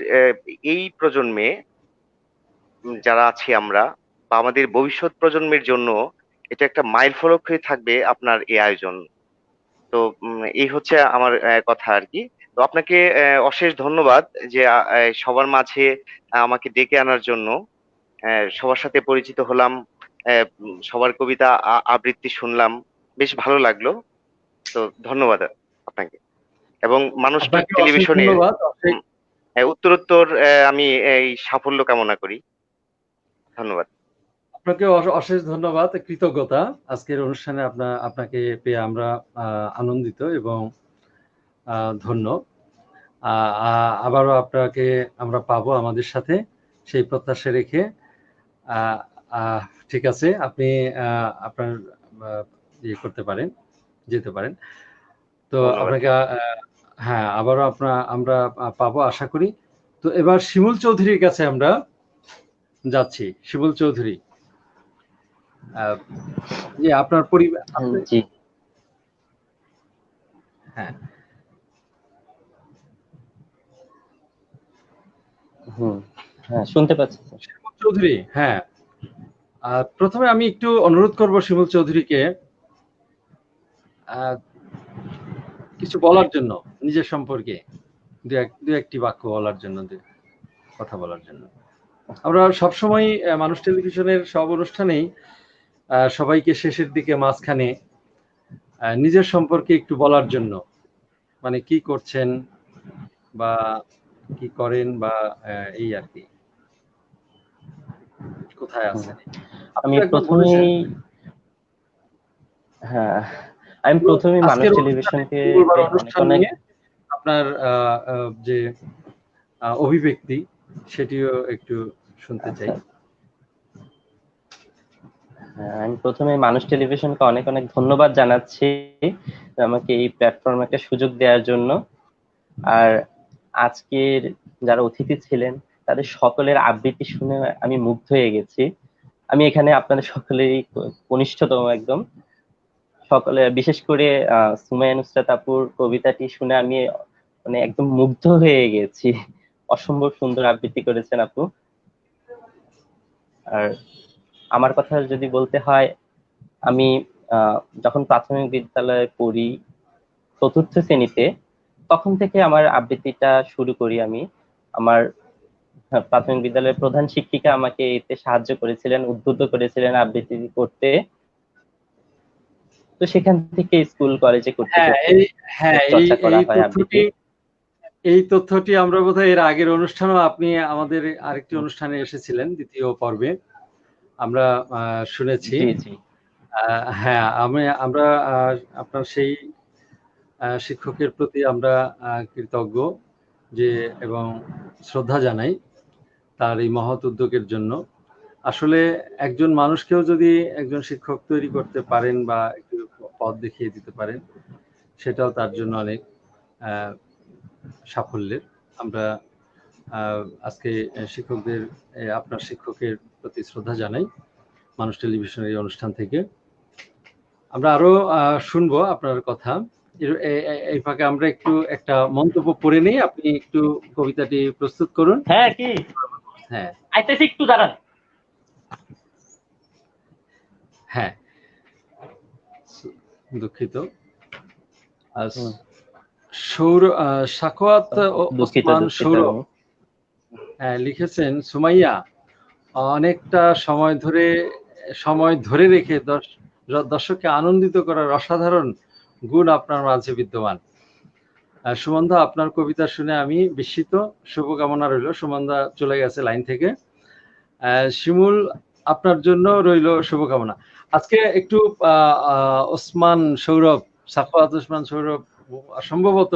এই প্রজন্মে যারা আছি আমরা, বা আমাদের ভবিষ্যৎ প্রজন্মের জন্য এটা একটা মাইল ফলক হয়ে থাকবে আপনার এই আয়োজন। তো এই হচ্ছে আমার কথা আর কি। তো আপনাকে অশেষ ধন্যবাদ যে সবার মাঝে আমাকে ডেকে আনার জন্য। সবার সাথে পরিচিত হলাম, সবার কবিতা আবৃত্তি শুনলাম, বেশ ভালো লাগলো। তো ধন্যবাদ আপনাকে, এবং মানুষ আপনাকে অশেষ টেলিভিশনের ধন্যবাদ। উত্তরোত্তর আমি এই সাফল্য কামনা করি। ধন্যবাদ। আপনাকে অশেষ ধন্যবাদ, কৃতজ্ঞতা। আজকের অনুষ্ঠানে আপনাকে পেয়ে আমরা আনন্দিত এবং ধন্য। আবারও আপনাকে আমরা পাবো আমাদের সাথে, সেই প্রত্যাশা রেখে। আহ, আহ, ঠিক আছে, আপনি আপনার ইয়ে করতে পারেন, যেতে পারেন। তো ধন্যবাদ। আপনাকে হ্যাঁ, আবারও আমরা পাবো আশা করি। তো এবার শিমুল চৌধুরীর কাছে আমরা যাচ্ছি। শিমুল চৌধুরী, যে আপনার পরিবার, জি। হ্যাঁ, হ্যাঁ, শুনতে পাচ্ছি স্যার। শিমুল চৌধুরী, হ্যাঁ, প্রথমে আমি একটু অনুরোধ করব শিমুল চৌধুরীকে কিছু বলার জন্য, নিজের সম্পর্কে দু একটি বাক্য বলার জন্য, কথা বলার জন্য। আমরা সবসময় মানুষ টেলিভিশনের সব অনুষ্ঠানেই সবাইকে শেষের দিকে, মাঝখানে নিজের সম্পর্কে একটু বলার জন্য, মানে কি করছেন বা কি করেন, বা এই আর কি, কোথায় আছেন। আমি একবার বলেছেন, প্রথমেই হ্যাঁ, আমি প্রথমেই মানুষ আজকের টেলিভিশনকে মঙ্গলবার অনেক অনুষ্ঠান অনেক নিয়ে আপনার যে অভিব্যক্তি, সেটিও একটু শুনতে চাই। আমি প্রথমে মানুষ টেলিভিশনকে অনেক অনেক ধন্যবাদ জানাচ্ছি আমাকে এই প্ল্যাটফর্মে একটা সুযোগ দেওয়ার জন্য। আর আজকের যারা অতিথি ছিলেন তাদের সকলের আবৃত্তি শুনে আমি মুগ্ধ হয়ে গেছি। আমি এখানে আপনাদের সকলেরই কনিষ্ঠতম একদম। সকলে, বিশেষ করে সুমাইয়া নুসরাত আপুর কবিতাটি শুনে আমি মানে একদম মুগ্ধ হয়ে গেছি। অসম্ভব সুন্দর আবৃত্তি করেছেন আপু। আর আমার কথা যদি বলতে হয়, আমি যখন প্রাথমিক বিদ্যালয়ে পড়ি, ৪র্থ শ্রেণীতে, তখন থেকে আমার আবৃত্তিটা শুরু করি আমি। আমার প্রাথমিক বিদ্যালয়ের প্রধান শিক্ষিকা আমাকে এতে সাহায্য করেছিলেন, উদ্বুদ্ধ করেছিলেন আবৃত্তি করতে। তো সেখান থেকে স্কুল কলেজে করতে করতে চর্চা করা হয় আবৃত্তি। এই তথ্যটি আমরা বোধহয় এর আগের অনুষ্ঠানেও, আপনি আমাদের আরেকটি অনুষ্ঠানে এসেছিলেন, দ্বিতীয় পর্বে আমরা শুনেছি। জি জি। হ্যাঁ, আমরা আপনার সেই শিক্ষকের প্রতি আমরা কৃতজ্ঞ, যে এবং শ্রদ্ধা জানাই তার এই মহৎ উদ্যোগের জন্য। আসলে একজন মানুষকেও যদি একজন শিক্ষক তৈরি করতে পারেন বা একটু পথ দেখিয়ে দিতে পারেন, সেটাও তার জন্য অনেক সাফল্যের। আমরা আজকে শিক্ষকদের, আপনার শিক্ষকের প্রতি শ্রদ্ধা জানাই মানুষ টেলিভিশনের এই অনুষ্ঠান থেকে। আমরা আরো শুনবো আপনার কথা। এই ফাঁকে আমরা একটু একটা মন্তব্য পড়ে নিই, আপনি একটু কবিতাটি প্রস্তুত করুন। হ্যাঁ, কি হ্যাঁ, আইতেছি, একটু দাঁড়ান। হ্যাঁ, দুঃখিত। সাখাওয়াত ওসমান সৌরভ লিখেছেন, সুমাইয়া, অনেকটা সময় ধরে রেখে দর্শককে আনন্দিত করার অসাধারণ গুণ আপনার মাঝে বিদ্যমান। সুমনদা, আপনার কবিতা শুনে আমি বিস্মিত, শুভকামনা রইল। সুমনদা চলে গেছে লাইন থেকে। শিমুল, আপনার জন্য রইল শুভকামনা। আজকে একটু ওসমান সৌরভ, সাখাওয়াত ওসমান সৌরভ, সম্ভবত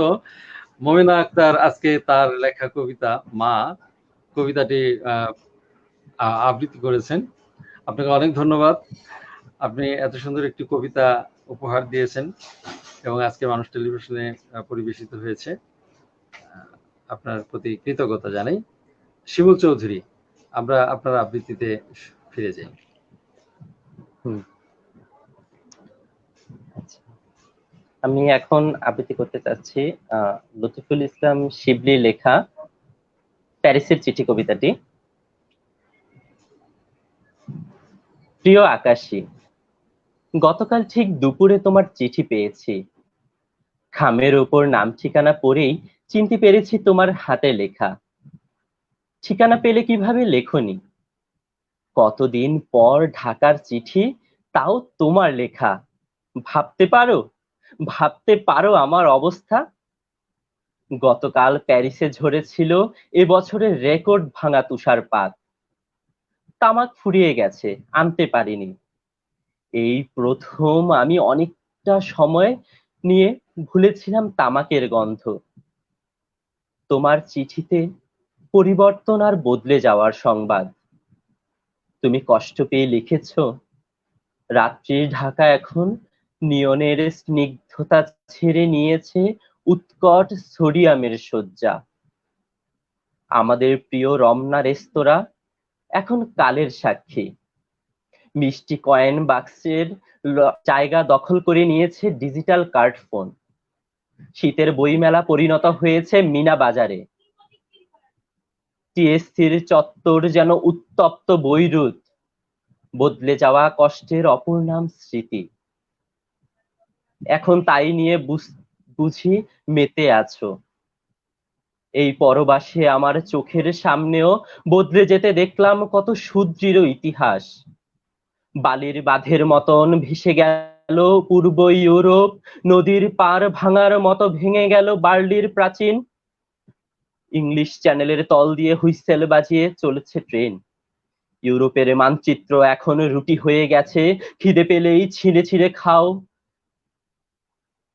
মোমেনা আক্তার আজকে তার লেখা কবিতা মা, কবিতাটি আবৃত্তি করেছেন। আপনাকে অনেক ধন্যবাদ। আপনি এত সুন্দর একটি কবিতা উপহার দিয়েছেন এবং আজকে মানুষ টেলিভিশনে পরিবেশিত হয়েছে। আপনার প্রতি কৃতজ্ঞতা জানাই। শিমুল চৌধুরী, আমরা আপনার আবৃত্তিতে ফিরে যাই। আমি এখন আবৃত্তি করতে চাচ্ছি লতিফুল ইসলাম শিবলি লেখা প্যারিসের চিঠি কবিতাটি। প্রিয় আকাশী, গতকাল ঠিক দুপুরে তোমার চিঠি পেয়েছি। খামের ওপর নাম ঠিকানা পড়েই চিনতে পেরেছি তোমার হাতে লেখা। ঠিকানা পেলে কিভাবে লেখনি? কতদিন পর ঢাকার চিঠি, তাও তোমার লেখা। ভাবতে পারো, ভাবতে পারো আমার অবস্থা। গতকাল প্যারিসে ঝরেছিল এবছরের রেকর্ড ভাঙা তুষারপাত। তামাক ফুরিয়ে গেছে, আনতে পারিনি। এই প্রথম আমি অনেকটা সময় নিয়ে ভুলেছিলাম তামাকের গন্ধ। তোমার চিঠিতে পরিবর্তন আর বদলে যাওয়ার সংবাদ। তুমি কষ্ট পেয়ে লিখেছ, রাত্রির ঢাকা এখন নিয়নের স্নিগ্ধতা ছেড়ে নিয়েছে উৎকট সোডিয়ামের শয্যা। আমাদের প্রিয় রমনা রেস্তোরাঁ এখন কালের সাক্ষী। মিষ্টি কয়েন বাক্সের জায়গা দখল করে নিয়েছে ডিজিটাল কার্ড ফোন। শীতের বইমেলা পরিণত হয়েছে মিনা বাজারে। টিএসসির চত্বর যেন উত্তপ্ত বৈরুত, বদলে যাওয়া কষ্টের অপর নাম স্মৃতি। এখন তাই নিয়ে বুঝি মেতে আছো। এই পরবাসে আমার চোখের সামনেও বদলে যেতে দেখলাম কত সুদৃঢ় ইতিহাস। বালির বাঁধের মতন ভেসে গেল পূর্ব ইউরোপ, নদীর পার ভাঙার মতো ভেঙে গেল বার্লির প্রাচীন। ইংলিশ চ্যানেলের তল দিয়ে হুইসেল বাজিয়ে চলেছে ট্রেন। ইউরোপের মানচিত্র এখন রুটি হয়ে গেছে, খিদে পেলেই ছিঁড়ে ছিঁড়ে খাও।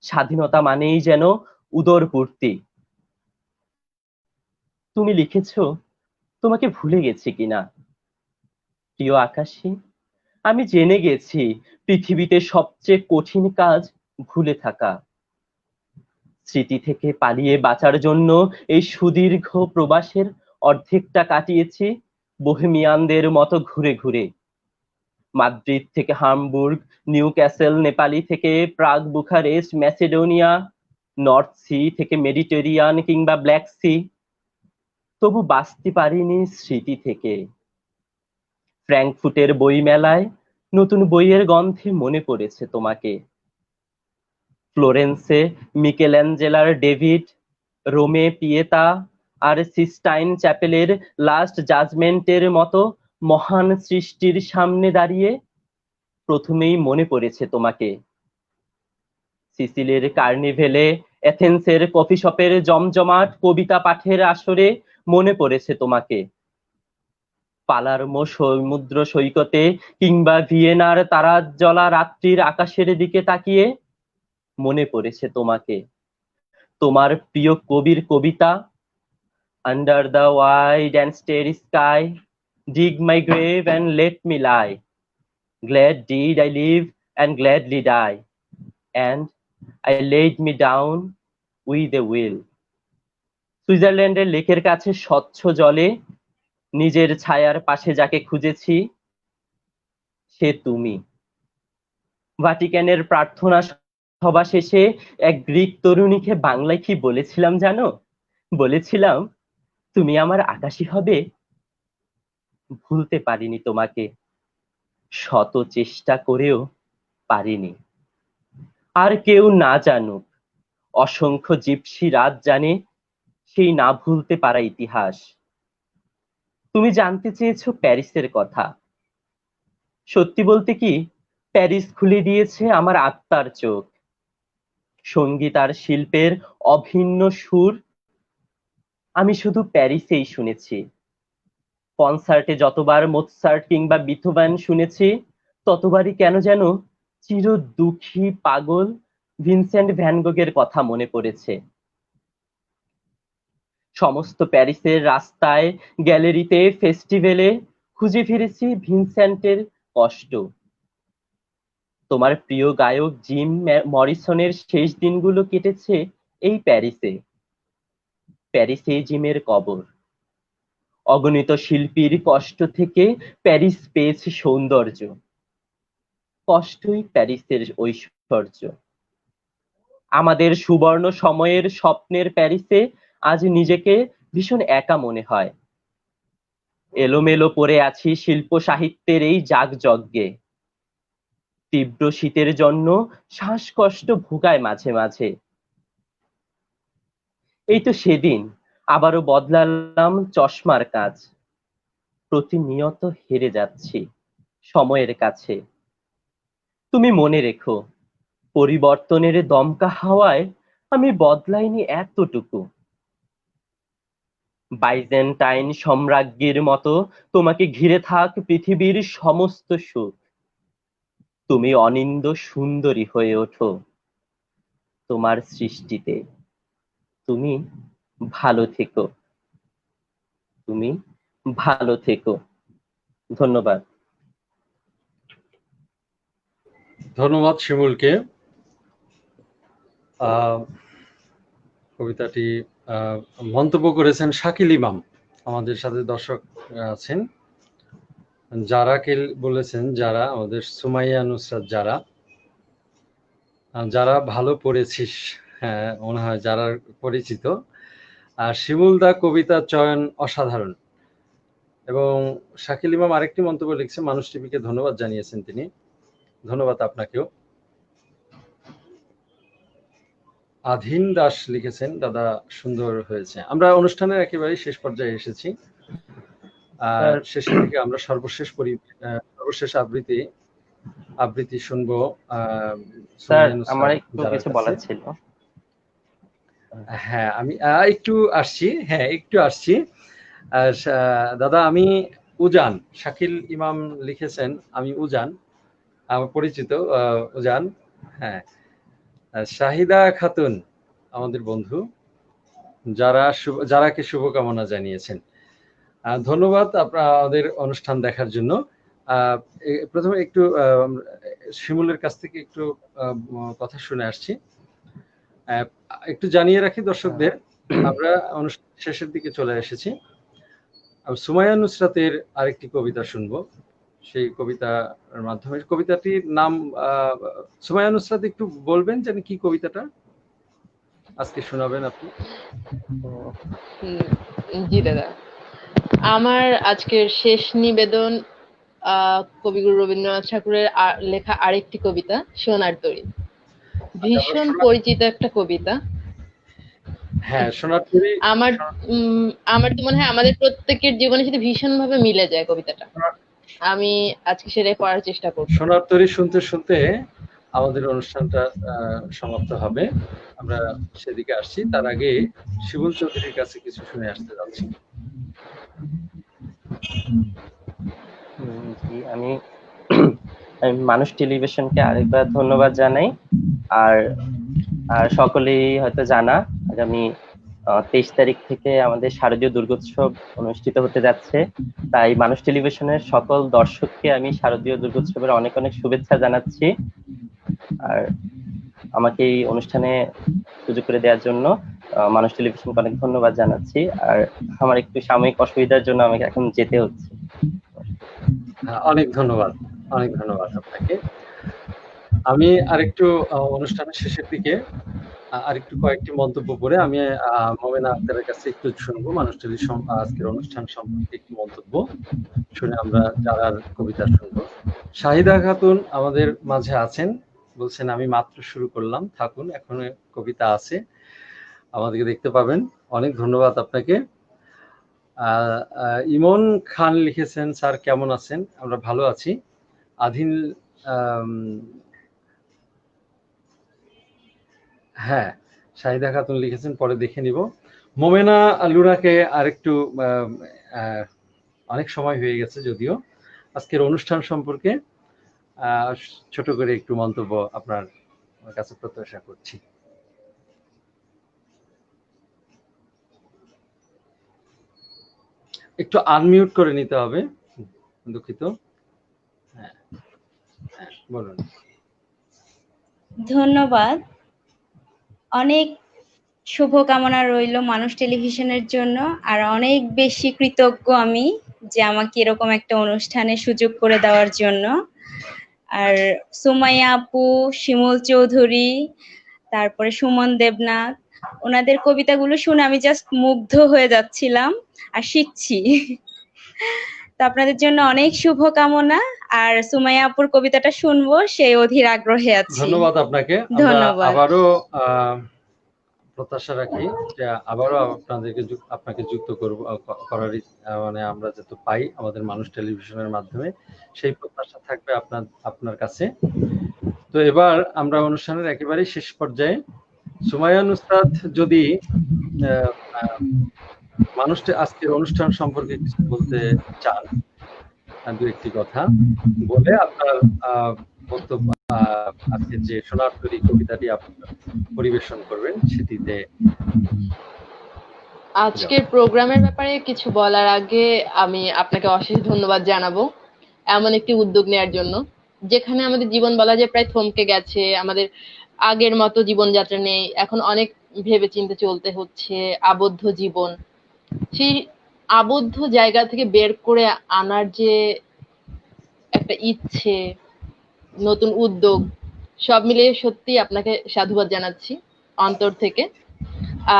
স্বাধীনতা মানেই যেন উদরপূর্তি। তুমি লিখেছ, তোমাকে ভুলে গেছি কিনা। প্রিয় আকাশী, আমি জেনে গেছি পৃথিবীতে সবচেয়ে কঠিন কাজ ভুলে থাকা। স্মৃতি থেকে পালিয়ে বাঁচার জন্য এই সুদীর্ঘ প্রবাসের অর্ধেকটা কাটিয়েছি বোহেমিয়ানদের মতো ঘুরে ঘুরে। মাদ্রিদ থেকে হামবুর্গ, নিউ ক্যাসেল, নেপালি থেকে প্রাগ, বুখারেস্ট, ম্যাসেডোনিয়া, নর্থ সি থেকে মেডিটেরিয়ান কিংবা ব্ল্যাক সি। তবু বাঁচতে পারিনি স্মৃতি থেকে। ফ্র্যাঙ্কফুটের বইমেলায় নতুন বইয়ের গন্ধে মনে পড়েছে তোমাকে। ফ্লোরেন্সে মিকেল্যাঞ্জেলার ডেভিড, রোমে পিয়েতা আর সিস্টাইন চ্যাপেলের লাস্ট জাজমেন্টের মতো মহান সৃষ্টির সামনে দাঁড়িয়ে প্রথমেই মনে পড়েছে তোমাকে। সিসিলের কার্নিভেলে, এথেন্সের কফি শপের জমজমাট কবিতা পাঠের আসরে মনে পড়েছে তোমাকে। পালারমো সমুদ্র সৈকতে কিংবা ভিয়েনার তারাজ্জলা রাত্রির আকাশের দিকে তাকিয়ে মনে পড়েছে তোমাকে। তোমার প্রিয় কবির কবিতা, under the wide and starry sky, dig my grave and let me lie, glad did I live and gladly die, and I laid me down with a will. সুইজারল্যান্ডের লেকের কাছে স্বচ্ছ জলে নিজের ছায়ার পাশে যাকে খুঁজেছি সে তুমি। ভাটিকানের প্রার্থনা সভা শেষে এক গ্রিক তরুণীকে বাংলায় কি বলেছিলাম জানো? বলেছিলাম, তুমি আমার আকাশী হবে। ভুলতে পারিনি তোমাকে, শত চেষ্টা করেও পারিনি। আর কেউ না জানুক, অসংখ্য জিপসি রাত জানে সেই না ভুলতে পারা ইতিহাস। তুমি জানতে চেয়েছো প্যারিসের কথা। সত্যি বলতে কি, প্যারিস খুলে দিয়েছে আমার আত্মার চোখ। সঙ্গীত আর শিল্পের অভিন্ন সুর আমি শুধু প্যারিসেই শুনেছি। কনসার্টে যতবার মোৎসার্ট কিংবা বিথোভেন শুনেছি, ততবারই কেন যেন চির দুঃখী পাগল ভিনসেন্ট ভ্যান গোগের কথা মনে পড়েছে। সমস্ত প্যারিসের রাস্তায়, গ্যালারিতে, ফেস্টিভ্যালে খুঁজে ফিরেছি ভিনসেন্টের কষ্ট। তোমার প্রিয় গায়ক জিম মরিসনের শেষ দিনগুলো কেটেছে এই প্যারিসে। প্যারিসে জিমের কবর। অগণিত শিল্পীর কষ্ট থেকে প্যারিস পেয়েছে সৌন্দর্য। কষ্টই প্যারিসের ঐশ্বর্য। আমাদের সুবর্ণ সময়ের স্বপ্নের প্যারিসে আজ নিজেকে ভীষণ একা মনে হয়। এলোমেলো পড়ে আছি শিল্প সাহিত্যের এই যাগযজ্ঞে। তীব্র শীতের জন্য শ্বাসকষ্ট ভোগায় মাঝে মাঝে। এই তো সেদিন আবারও বদলালাম চশমার কাজ। প্রতিনিয়ত হেরে যাচ্ছি সময়ের কাছে। তুমি মনে রেখো, পরিবর্তনের দমকা হাওয়ায় আমি বদলাইনি এতটুকু। বাইজেন্টাইন সম্রাজ্ঞীর মতো তোমাকে ঘিরে থাক পৃথিবীর সমস্ত সুখ। তুমি অনিন্দ সুন্দরী হয়ে ওঠো তোমার সৃষ্টিতে। তুমি ভালো থেকো, তুমি ভালো থেকো। ধন্যবাদ। ধন্যবাদ শিমুলকে। কবিতাটি মন্তব্য করেছেন শাকিল ইমাম। আমাদের সাথে দর্শক আছেন যারাকে বলেছেন, যারা আমাদের সুমাইয়া নুসরাত, যারা ভালো পড়েছিস, হ্যাঁ মনে হয় যারা পরিচিত। আর শিমুল দা কবিতার চয়ন অসাধারণ। এবং শাকিল ইমাম আরেকটি মন্তব্য লিখছেন, মানুষ টিভিকে ধন্যবাদ জানিয়েছেন তিনি। ধন্যবাদ আপনাকেও। আধীন দাস লিখেছেন, দাদা সুন্দর হয়েছে। আমরা অনুষ্ঠানের একেবারে শেষ পর্যায়ে এসেছি। শেষের দিকে আমরা সর্বশেষ আবৃত্তি শুনবো। স্যার আমার একটু কিছু বলার ছিল। হ্যাঁ আমি একটু আসছি। দাদা আমি উজান, শাকিল ইমাম লিখেছেন আমি উজান, আমার পরিচিত উজান। হ্যাঁ, শাহিদা খাতুন আমাদের বন্ধু, যারাকে শুভকামনা জানিয়েছেন। ধন্যবাদ আপনারা আমাদের অনুষ্ঠান দেখার জন্য। প্রথমে একটু শিমুলের কাছ থেকে একটু কথা শুনে আসছি। একটু জানিয়ে রাখি দর্শকদের, আমরা অনুষ্ঠান শেষের দিকে চলে এসেছি। সুমাইয়া নুসরাতের আরেকটি কবিতা শুনবো। সেই কবিতার মাধ্যমে, কবিতাটির নাম সুমাইয়া নুসরাত একটু বলবেন যে কি কবিতাটা আজকে শোনাবেন আপনি? জি দাদা, আমার আজকের শেষ নিবেদন কবিগুরু রবীন্দ্রনাথ ঠাকুরের লেখা আরেকটি কবিতা, সোনার তরী। ভীষণ পরিচিত একটা কবিতা। হ্যাঁ, সোনার তরী। আমার তো মনে হয় আমাদের প্রত্যেকের জীবনের সাথে ভীষণ ভাবে মিলে যায় কবিতাটা। আমি আজকে সেটাই পড়ার চেষ্টা করব। সোনার তরী শুনতে শুনতে আমাদের অনুষ্ঠানটা সমাপ্ত হবে। আমরা সেদিকে আসছি, তার আগে শিবুল চৌধুরীর কাছে কিছু শুনে আসতে যাচ্ছি। আমি মানুষ টেলিভিশনকে আরেকবার ধন্যবাদ জানাই। আর সকলেই হয়তো জানা, আগামী 23 তারিখ থেকে আমাদের শারদীয় দুর্গোৎসব অনুষ্ঠিত হতে যাচ্ছে। তাই মানুষ টেলিভিশনের সকল দর্শককে আমি শারদীয় দুর্গোৎসবের অনেক অনেক শুভেচ্ছা জানাচ্ছি। আর আমাকে এই অনুষ্ঠানে সুযোগ করে দেওয়ার জন্য মানুষ টেলিভিশনকে অনেক ধন্যবাদ জানাচ্ছি। আর আমার একটু সাময়িক অসুবিধার জন্য আমাকে এখন যেতে হচ্ছে। অনেক ধন্যবাদ আপনাকে। আমি আরেকটু অনুষ্ঠানের শেষের দিকে আরেকটু কয়েকটি মন্তব্য করে আমি মমেনা আক্তারের কাছে একটু শুনবো মানুষ টেলিভিশন আজকের অনুষ্ঠান সম্পর্কে একটু মন্তব্য শুনে আমরা যারার কবিতা শুনবো। শাহিদা খাতুন আমাদের মাঝে আছেন, বলছেন আমি মাত্র শুরু করলাম, থাকুন, এখনো কবিতা আছে, আমাদেরকে দেখতে পাবেন। অনেক ধন্যবাদ আপনাকে। ইমন খান লিখেছেন, স্যার কেমন আছেন? আমরা ভালো আছি। আধীন হ্যাঁ, শাহিদা খাতুন লিখেছেন, পরে দেখে নিব। মোমেনা লুনাকে আরেকটু অনেক সময় হয়ে গেছে যদিও, আজকের অনুষ্ঠান সম্পর্কে ছোট করে একটু মন্তব্য আপনার কাছে প্রত্যাশা করছি। একটু আনমিউট করে নিতে হবে, দুঃখিত। হ্যাঁ, বলুন। ধন্যবাদ। অনেক শুভকামনা রইল মানুষ টেলিভিশনের জন্য। আর অনেক বেশি কৃতজ্ঞ আমি যে আমাকে এরকম একটা অনুষ্ঠানে সুযোগ করে দেওয়ার জন্য। আর সুমাইয়া আপু, শিমুল চৌধুরী, তারপরে সুমন দেবনাথ, ওনাদের কবিতাগুলো শুনে আমি জাস্ট মুগ্ধ হয়ে যাচ্ছিলাম আর শিখছি। তো আপনাদের জন্য অনেক শুভকামনা, আর সুমাইয়া আপুর কবিতাটা শুনবো সেই অধীর আগ্রহে আছি। ধন্যবাদ আপনাকে। আমরা ধন্যবাদ। আবারও প্রত্যাশা রাখি যে আবারও আপনাকে যুক্ত করার মানে আমরা যাতে পাই আমাদের মানুষ টেলিভিশনের মাধ্যমে, সেই প্রত্যাশা থাকবে আপনার কাছে। তো এবার আমরা অনুষ্ঠানের একেবারে শেষ পর্যায়ে, সুমাইয়া নুসরাত যদি আজকের অনুষ্ঠান সম্পর্কে কিছু বলতে চান, দু একটি কথা বলে আপনার বক্তব্য, আজকে যে সোনার তরী কবিতাটি আপনার পরিবেশন করবেন সেটিতে। আজকের প্রোগ্রামের ব্যাপারে কিছু বলার আগে আমি আপনাকে অশেষ ধন্যবাদ জানাবো এমন একটি উদ্যোগ নেওয়ার জন্য, যেখানে আমাদের জীবন বলা যায় প্রায় থমকে গেছে। আমাদের আগের মতো জীবনযাত্রা নেই, এখন অনেক ভেবেচিন্তে চলতে হচ্ছে, আবদ্ধ জীবন। সেই আবদ্ধ জায়গা থেকে বের করে আনার যে একটা ইচ্ছে, নতুন উদ্যোগ, সব মিলিয়ে সত্যি আপনাকে সাধুবাদ জানাচ্ছি অন্তর থেকে।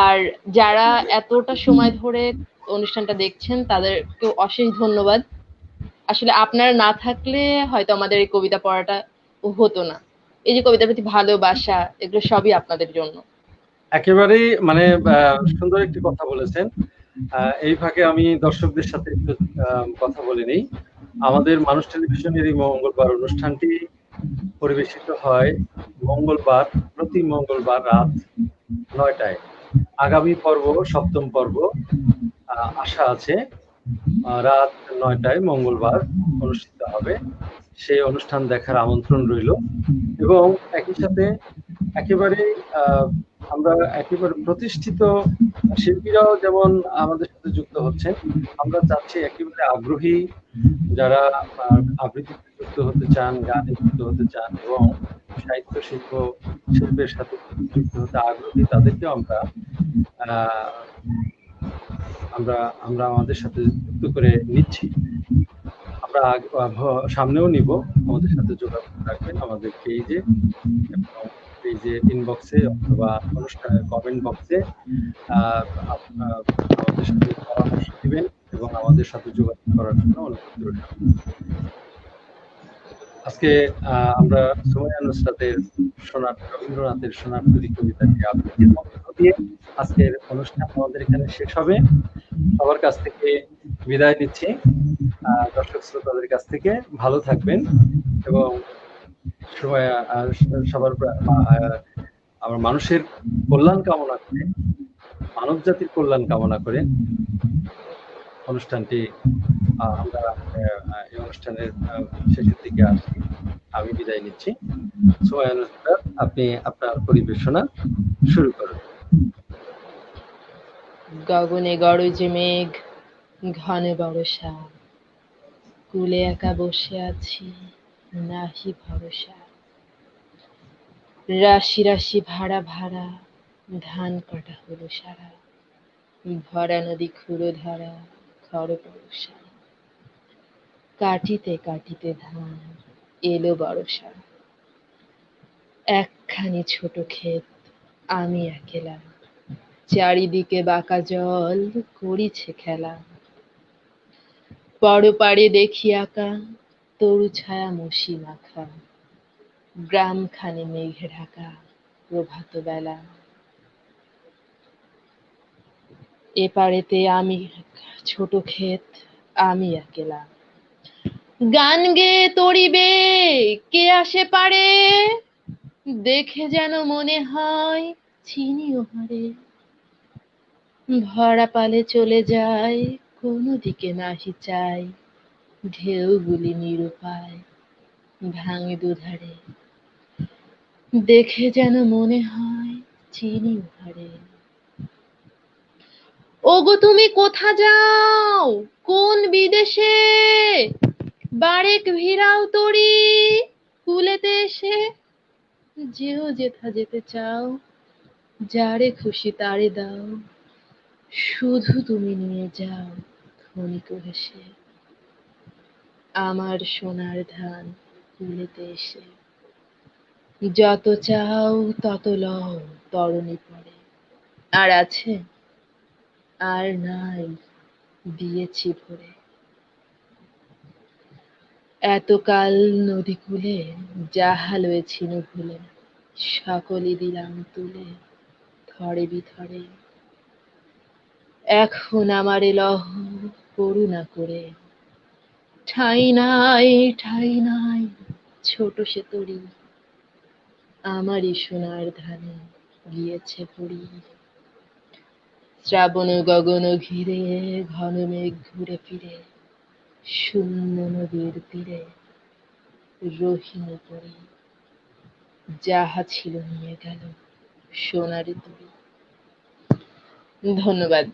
আর যারা এতটা সময় ধরে অনুষ্ঠানটা দেখছেন তাদেরকেও অশেষ ধন্যবাদ। আসলে আপনারা না থাকলে হয়তো আমাদের এই কবিতা পড়াটা হতো না। এই যে কবিতার প্রতি ভালোবাসা, এগুলো সবই আপনাদের জন্য। একেবারেই মানে সুন্দর একটি কথা বলেছেন। এই ফাঁকে আমি দর্শকদের সাথে একটু কথা বলে নিই। আমাদের মানুষ টেলিভিশনের এই মঙ্গলবার অনুষ্ঠানটি পরিবেশিত হয় প্রতি মঙ্গলবার রাত 9টায়। আগামী পর্ব, সপ্তম পর্ব আশা আছে রাত 9টায় মঙ্গলবার অনুষ্ঠিত হবে। সেই অনুষ্ঠান দেখার আমন্ত্রণ রইল। এবং একই সাথে একেবারে আমরা একেবারে প্রতিষ্ঠিত শিল্পীরাও যেমন আমাদের সাথে যুক্ত হচ্ছেন, আমরা চাচ্ছি একেবারে আগ্রহী যারা আবৃত্তিতে যুক্ত হতে চান, গানে যুক্ত হতে চান এবং সাহিত্য শিল্পের সাথে যুক্ত হতে আগ্রহী, তাদেরকেও আমরা আমাদের সাথে যুক্ত করে নিচ্ছি। আমরা সামনেও নিব। আমাদের সাথে যোগাযোগ রাখবেন আমাদের পেজে এবং পেজে ইনবক্সে অথবা অনুষ্ঠানের কমেন্ট বক্সে আমাদের সাথে পরামর্শ দিবেন এবং আমাদের সাথে যোগাযোগ করার জন্য অনুরোধ রইল। আজকে আমরা সুমাইয়া নুসরাতের রবীন্দ্রনাথের সোনার তরী কবিতাটি আবৃত্তির মধ্য দিয়ে আজকের অনুষ্ঠান আমাদের এখানে শেষ হবে। সবার কাছ থেকে বিদায় নিচ্ছি, দর্শক শ্রোতাদের কাছ থেকে। ভালো থাকবেন এবং সবার আমার মানুষের কল্যাণ কামনা করে, মানব জাতির কল্যাণ কামনা করে অনুষ্ঠানটি আমরা এই অনুষ্ঠানের শেষের দিকে আসছি। আমি বিদায় নিচ্ছি। সুমাইয়া নুসরাত, আপনি আপনার পরিবেশনা শুরু করুন। গগনে গরজে মেঘ, ঘনে বর্ষা, কুলে একা বসে আছি, নাহি ভরসা। রাশি রাশি ভাড়া ভাড়া, ধান কাটা হলো সারা, ভরা নদী ক্ষুরো ধারা, খড় পরশা। কাটিতে কাটিতে ধান এলো বর্ষা, একখানি ছোট ক্ষেত আমি একেলা, চারিদিকে বাঁকা জল করিছে খেলা। পরপারে দেখি আঁকা তরু ছায়া মসি মাখা, গ্রামখানে মেঘে ঢাকা প্রভাত বেলা। এপারেতে আমি ছোট ক্ষেত আমি একেলা, গান গেয়ে তরিবে কে আসে পারে, দেখে যেন মনে হয় চিনি ওহারে। ভরা পালে চলে যায় কোনো দিকে নাহি চাই, ঢেউগুলি নিরুপায় ভাঙে দুধারে, দেখে যেন মনে হয় চিনি ওহারে। ওগো তুমি কোথা যাও কোন বিদেশে, বারেক ভিড়াও তরি কুলেতে এসে। যেও যেথা যেতে চাও, যারে খুশি তারে দাও, শুধু তুমি নিয়ে যাও ক্ষণিক হেসে আমার সোনার ধান কুলেতে এসে। যত চাও তত লও তরণী পড়ে, আর আছে আর নাই দিয়েছি ভরে। এতকাল নদী কূলে যাহা লয়েছিল ভুলে, সকলই দিলাম তুলে থরে বিথরে। এখন আমারে লহ করুণা করে, ঠাঁই নাই ছোট সে তরি, আমারই সোনার ধানে গিয়েছে পড়ি। শ্রাবণ গগন ঘিরে ঘন মেঘ ঘুরে ফিরে, শূন্য নদীর তীরে রহিনী পড়ি, যাহা ছিল নিয়ে গেল সোনার তরি। ধন্যবাদ।